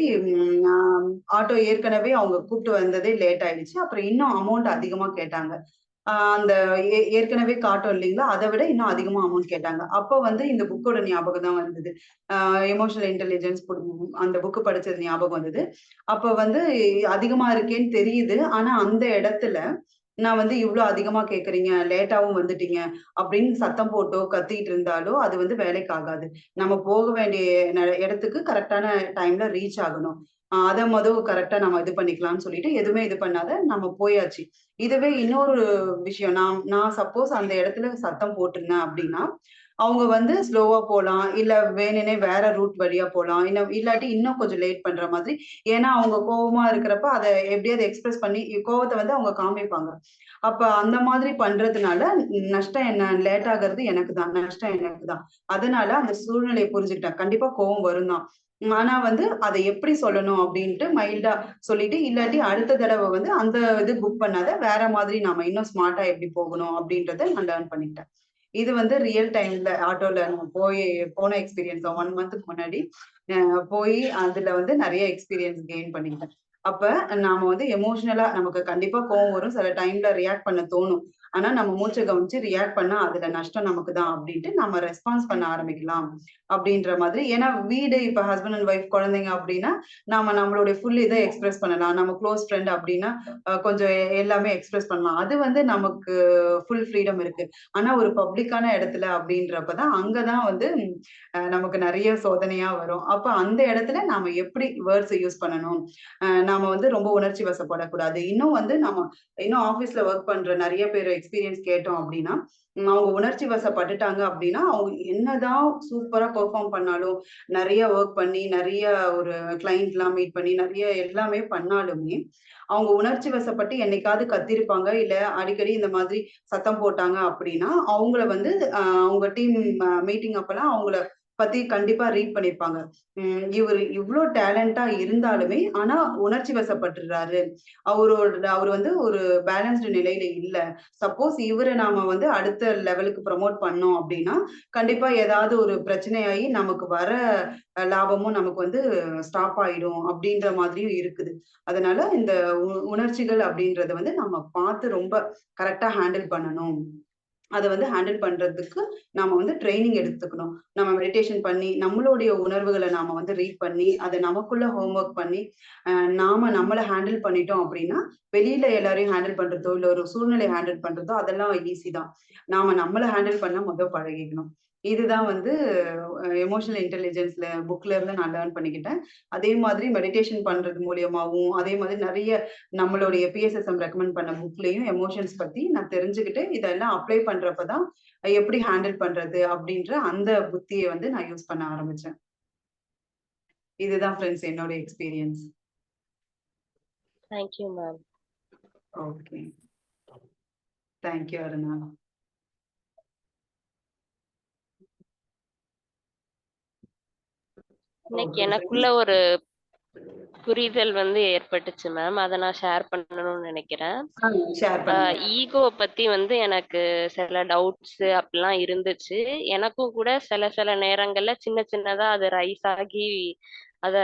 ஆட்டோ ஏற்கனவே அவங்க கூப்ட்டு வந்ததே லேட் ஆயிடுச்சு. அப்புறம் இன்னும் அமௌண்ட் அதிகமா கேட்டாங்க. அந்த ஏற்கனவே காட்டும் இல்லீங்களா? அத விட இன்னும் அதிகமா அமௌண்ட் கேட்டாங்க. அப்ப வந்து இந்த புக்கோட ஞாபகம் தான் வந்தது. எமோஷனல் இன்டெலிஜென்ஸ் அந்த புக் படிச்சது ஞாபகம் வந்தது. அப்ப வந்து அதிகமா இருக்கேன்னு தெரியுது. ஆனா அந்த இடத்துல நான் வந்து இவ்ளோ அதிகமா கேட்கிறீங்க, லேட்டாவும் வந்துட்டீங்க அப்படின்னு சத்தம் போட்டோ, கத்திட்டு இருந்தாலோ அது வந்து வேலைக்கு ஆகாது. நம்ம போக வேண்டிய இடத்துக்கு கரெக்ட்டான டைம்ல ரீச் ஆகணும். அத கரெக்ட்டா நம்ம இது பண்ணிக்கலாம்னு சொல்லிட்டு எதுவுமே இது பண்ணாத நம்ம போயாச்சு. இதுவே இன்னொரு விஷயம் நான் நான் சப்போஸ் அந்த இடத்துல சத்தம் போட்டிருந்தேன் அப்படின்னா, அவங்க வந்து ஸ்லோவா போலாம். இல்ல வேணுன்னே வேற ரூட் வழியா போலாம். இல்லாட்டி இன்னும் கொஞ்சம் லேட் பண்ற மாதிரி. ஏன்னா அவங்க கோவமா இருக்கிறப்ப அத எப்படியாவது எக்ஸ்பிரஸ் பண்ணி கோவத்த வந்து அவங்க காமிப்பாங்க. அப்ப அந்த மாதிரி பண்றதுனால நஷ்டம் என்ன? லேட் ஆகுறது எனக்கு தான். நஷ்டம் எனக்கு தான். அதனால அந்த சூழ்நிலைய புரிஞ்சுக்கிட்டேன். கண்டிப்பா கோவம் வரும் தான். ஆனா வந்து அத எப்படி சொல்லணும் அப்டின்ட்டு மைல்டா சொல்லிட்டு, இல்லாட்டி அடுத்த தடவ வந்து அந்த இது புக் பண்ணாத, வேற மாதிரி நாம இன்னும் ஸ்மார்ட்டா எப்படி போகணும் அப்டின்றத நான் லேர்ன் பண்ணிக்கிட்டேன். இது வந்து ரியல் டைம்ல ஆட்டோல நான் போன எக்ஸ்பீரியன்ஸ் தான் 1 மந்த்க்கு முன்னாடி. போயி அதுல வந்து நெறைய எக்ஸ்பீரியன்ஸ் கெயின் பண்ணிக்கிட்டேன். அப்ப நாம வந்து எமோஷனலா நமக்கு கண்டிப்பா கோவம் வரும். சில டைம்ல ரியாக்ட் பண்ண தோணும். ஆனா நம்ம மூச்ச கவனிச்சு ரியாக்ட் பண்ணா அதுல நஷ்டம் நமக்கு தான் அப்டின்ட்டு நம்ம ரெஸ்பான்ஸ் பண்ண ஆரம்பிக்கலாம். அப்டின்ற மாதிரி. ஏன்னா வீடு இப்ப ஹஸ்பண்ட் அண்ட் ஒய்ஃப் குழந்தைங்க அப்டின்னா, நாம நம்மளுடைய ஃபுல் இத எக்ஸ்பிரஸ் பண்ணலாம். நம்ம குளோஸ் ஃப்ரெண்ட் அப்டின்னா, கொஞ்சம் எல்லாமே எக்ஸ்பிரஸ் பண்ணலாம். அது வந்து நமக்கு ஃபுல் ஃப்ரீடம் இருக்கு. ஆனா ஒரு பப்ளிக்கான இடத்துல அப்டின்றப்ப தான், அங்க தான் வந்து நமக்கு நெறைய சோதனையா வரும். அப்ப அந்த இடத்துல நாம எப்படி வேர்ட்ஸ யூஸ் பண்ணணும்? நாம வந்து ரொம்ப உணர்ச்சி வசப்படக்கூடாது. இன்னும் ஆஃபீஸ்ல வொர்க் பண்ற நெறைய பேர் எக்ஸ்பீரியன்ஸ் கேட்டோம் அப்டின்னா, அவங்க உணர்ச்சி வசப்பட்டுட்டாங்க அப்டின்னா, அவங்க என்னதான் சூப்பரா பெர்ஃபார்ம் பண்ணாலும், நெறைய வொர்க் பண்ணி, நெறைய ஒரு கிளையண்ட்லாம் மீட் பண்ணி, நெறைய எல்லாமே பண்ணாலுமே, அவங்க உணர்ச்சி வசப்பட்டு என்னைக்காவது கத்திருப்பாங்க. இல்ல அடிக்கடி இந்த மாதிரி சத்தம் போட்டாங்க அப்டின்னா, அவங்கள வந்து அவங்க டீம் மீட்டிங் அப்பலாம் அவங்கள பத்தி கண்டிப்பா ரீட் பண்ணியிருப்பாங்க. இவரு இவ்ளோ டேலண்டா இருந்தாலுமே, ஆனா உணர்ச்சி வசப்பட்டுறாரு. அவரு வந்து ஒரு பேலன்ஸ்டு நிலையில இல்ல. சப்போஸ் இவர நாம வந்து அடுத்த லெவலுக்கு ப்ரமோட் பண்ணோம் அப்டின்னா, கண்டிப்பா ஏதாவது ஒரு பிரச்சனையாயி நமக்கு வர லாபமும் நமக்கு வந்து ஸ்டாப் ஆயிடும் அப்டின்ற மாதிரியும் இருக்குது. அதனால இந்த உணர்ச்சிகள் அப்டின்றத வந்து நம்ம பார்த்து ரொம்ப கரெக்ட்டா ஹேண்டில் பண்ணணும். அத வந்து ஹேண்டில் பண்றதுக்கு நாம வந்து ட்ரெய்னிங் எடுத்துக்கணும். நம்ம மெடிடேஷன் பண்ணி, நம்மளுடைய உணர்வுகள நாம வந்து ரீட் பண்ணி, அத நமக்குள்ள ஹோம் ஒர்க் பண்ணி, அ நாம நம்மள ஹேண்டில் பண்ணிட்டோம் அப்டின்னா, வெளியில எல்லாரையும் ஹேண்டில் பண்றதோ, இல்ல ஒரு சூழ்நிலைய ஹேண்டில் பண்றதோ அதெல்லாம் ஈஸி தான். நாம நம்மள ஹேண்டில் பண்ண பழகிக்கணும். இதுதான் வந்து எமோஷனல் இன்டெலிஜென்ஸ்ல புக்ல இருந்து நான் லேர்ன் பண்ணிக்கிட்டேன். அதே மாதிரி மெடிடேஷன் பண்றது மூலியமாவும், அதே மாதிரி நிறைய நம்மளுடைய பிஎஸ்எஸ்எம் ரெக்கமெண்ட் பண்ண புக்லயும் எமோஷன்ஸ் பத்தி நான் தெரிஞ்சுக்கிட்டு இதெல்லாம் அப்ளை பண்றப்பதான் எப்படி ஹேண்டில் பண்றது அப்படின்ற அந்த புத்தியை வந்து நான் யூஸ் பண்ண ஆரம்பிச்சேன். இதுதான் ஃப்ரெண்ட்ஸ் என்னோட experience. Thank you ma'am. Okay, thank you Aruna. இன்னைக்கு ஓகே எனக்குள்ள ஒரு புரிதல் வந்து ஏற்பட்டுச்சு மேம். அதை நான் ஷேர் பண்ணணும்னு நினைக்கிறேன். ஷேர் பண்ணுங்க. ஈகோ பத்தி வந்து எனக்கு சில டவுட்ஸ் அப்படிலாம் இருந்துச்சு. எனக்கும் கூட சில நேரங்கள்ல சின்ன சின்னதா அது ரைஸ் ஆகி அத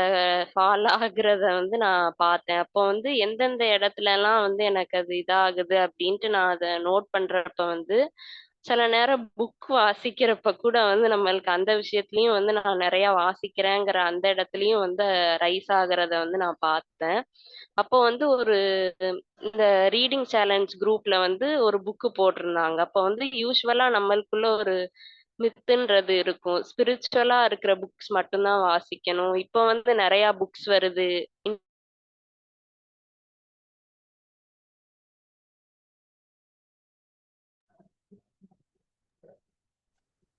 ஃபால் ஆகுறத வந்து நான் பார்த்தேன். அப்போ வந்து எந்தெந்த இடத்துல எல்லாம் வந்து எனக்கு அது இதாகுது அப்படின்ட்டு நான் அதை நோட் பண்றப்ப வந்து சில நேரம் புக் வாசிக்கிறப்ப கூட வந்து நம்மளுக்கு அந்த விஷயத்துலயும் வந்து நான் நிறைய வாசிக்கிறேங்கிற அந்த இடத்துலயும் வந்து ரைஸ் ஆகுறத வந்து நான் பார்த்தேன். அப்போ வந்து ஒரு இந்த ரீடிங் சேலஞ்ச் குரூப்ல வந்து ஒரு புக்கு போட்டிருந்தாங்க. அப்போ வந்து யூஸ்வலா நம்மளுக்குள்ள ஒரு மித்துன்றது இருக்கும். ஸ்பிரிச்சுவலா இருக்கிற புக்ஸ் மட்டும்தான் வாசிக்கணும். இப்போ வந்து நிறைய புக்ஸ் வருது.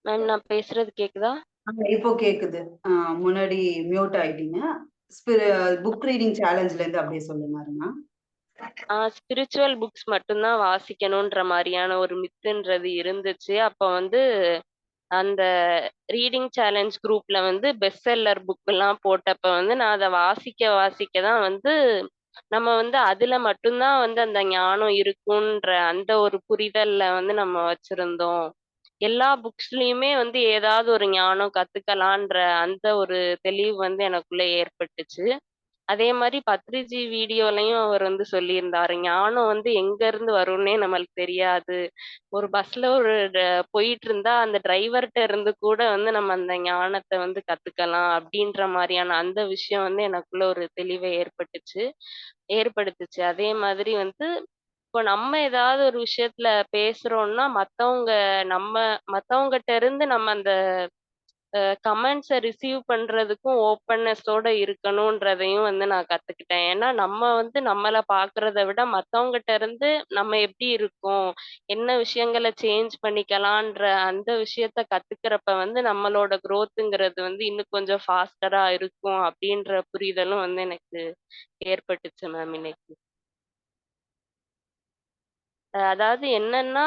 மேம் நான் பேசுறது கேக்குதா? இப்போ கேக்குது. முன்னாடி மியூட் ஆயிட்டீங்க. புக் ரீடிங் சேலஞ்ச்ல இருந்து அப்படியே சொல்லுங்க அருணா. ஸ்பிரிச்சுவல் புக்ஸ் மட்டும்தான் வாசிக்கணுன்ற மாதிரியான ஒரு மித்துன்றது இருந்துச்சு. அப்ப வந்து அந்த ரீடிங் சேலஞ்ச் குரூப்ல வந்து பெஸ்ட் செல்லர் புக் எல்லாம் போட்டப்ப வந்து நான் அதை வாசிக்க தான் வந்து நம்ம வந்து அதுல மட்டும்தான் வந்து அந்த ஞானம் இருக்குன்ற அந்த ஒரு புரிதல்ல வந்து நம்ம வச்சிருந்தோம். எல்லா புக்ஸ்லயுமே வந்து ஏதாவது ஒரு ஞானம் கத்துக்கலான்ற அந்த ஒரு தெளிவு வந்து எனக்குள்ள ஏற்பட்டுச்சு. அதே மாதிரி பத்ரிஜி வீடியோலயும் அவர் வந்து சொல்லியிருந்தாரு, ஞானம் வந்து எங்க இருந்து வரும்னே நம்மளுக்கு தெரியாது. ஒரு பஸ்ல போயிட்டு இருந்தா அந்த டிரைவர்கிட்ட இருந்து கூட வந்து நம்ம அந்த ஞானத்தை வந்து கத்துக்கலாம் அப்படின்ற மாதிரியான அந்த விஷயம் வந்து எனக்குள்ள ஒரு தெளிவை ஏற்படுத்துச்சு. அதே மாதிரி வந்து இப்போ நம்ம ஏதாவது ஒரு விஷயத்துல பேசுறோம்னா நம்ம மத்தவங்ககிட்ட இருந்து நம்ம அந்த கமெண்ட்ஸை ரிசீவ் பண்றதுக்கும் ஓப்பன்னஸோட இருக்கணும்ன்றதையும் வந்து நான் கத்துக்கிட்டேன். ஏன்னா நம்ம வந்து நம்மளை பாக்குறத விட மத்தவங்ககிட்ட இருந்து நம்ம எப்படி இருக்கோம், என்ன விஷயங்களை சேஞ்ச் பண்ணிக்கலான்ற அந்த விஷயத்த கத்துக்கிறப்ப வந்து நம்மளோட growthங்கிறது வந்து இன்னும் கொஞ்சம் ஃபாஸ்டரா இருக்கும் அப்படின்ற புரிதலும் வந்து எனக்கு ஏற்பட்டுச்சு மேம் இன்னைக்கு. அதாவது என்னன்னா,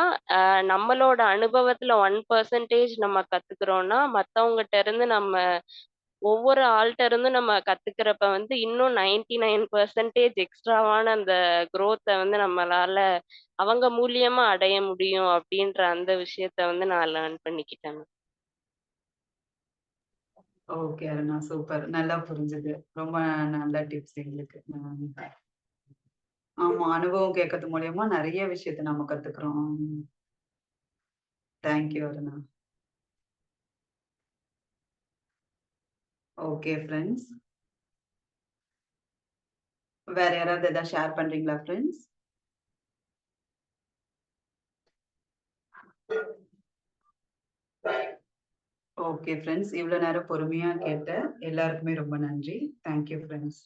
நம்மளோட அனுபவத்துல 1% நம்ம கத்துக்கிறோம்னா, மத்தவங்கட்ட இருந்து ஒவ்வொரு ஆள்ட்ட இருந்தும் நம்ம கத்துக்கிறப்ப வந்து இன்னும் 99% எக்ஸ்ட்ராவான அந்த குரோத்த வந்து நம்மளால அவங்க மூலியமா அடைய முடியும் அப்படின்ற அந்த விஷயத்த வந்து நான் லேர்ன் பண்ணிக்கிட்டேன். Okay Aruna, super. நல்லா புரிஞ்சுது. ரொம்ப நல்ல டிப்ஸ் எங்களுக்கு. ஆமா, அனுபவம் கேட்கறது மூலியமா நிறைய விஷயத்த நம்ம கத்துக்கிறோம். தேங்க்யூ அருணா. ஓகே ஃப்ரெண்ட்ஸ், வேற யாராவது ஏதாவது ஷேர் பண்றீங்களா ஃப்ரெண்ட்ஸ்? ஓகே ஃப்ரெண்ட்ஸ், இவ்வளவு நேரம் பொறுமையா கேட்ட எல்லாருக்குமே ரொம்ப நன்றி. Thank you friends.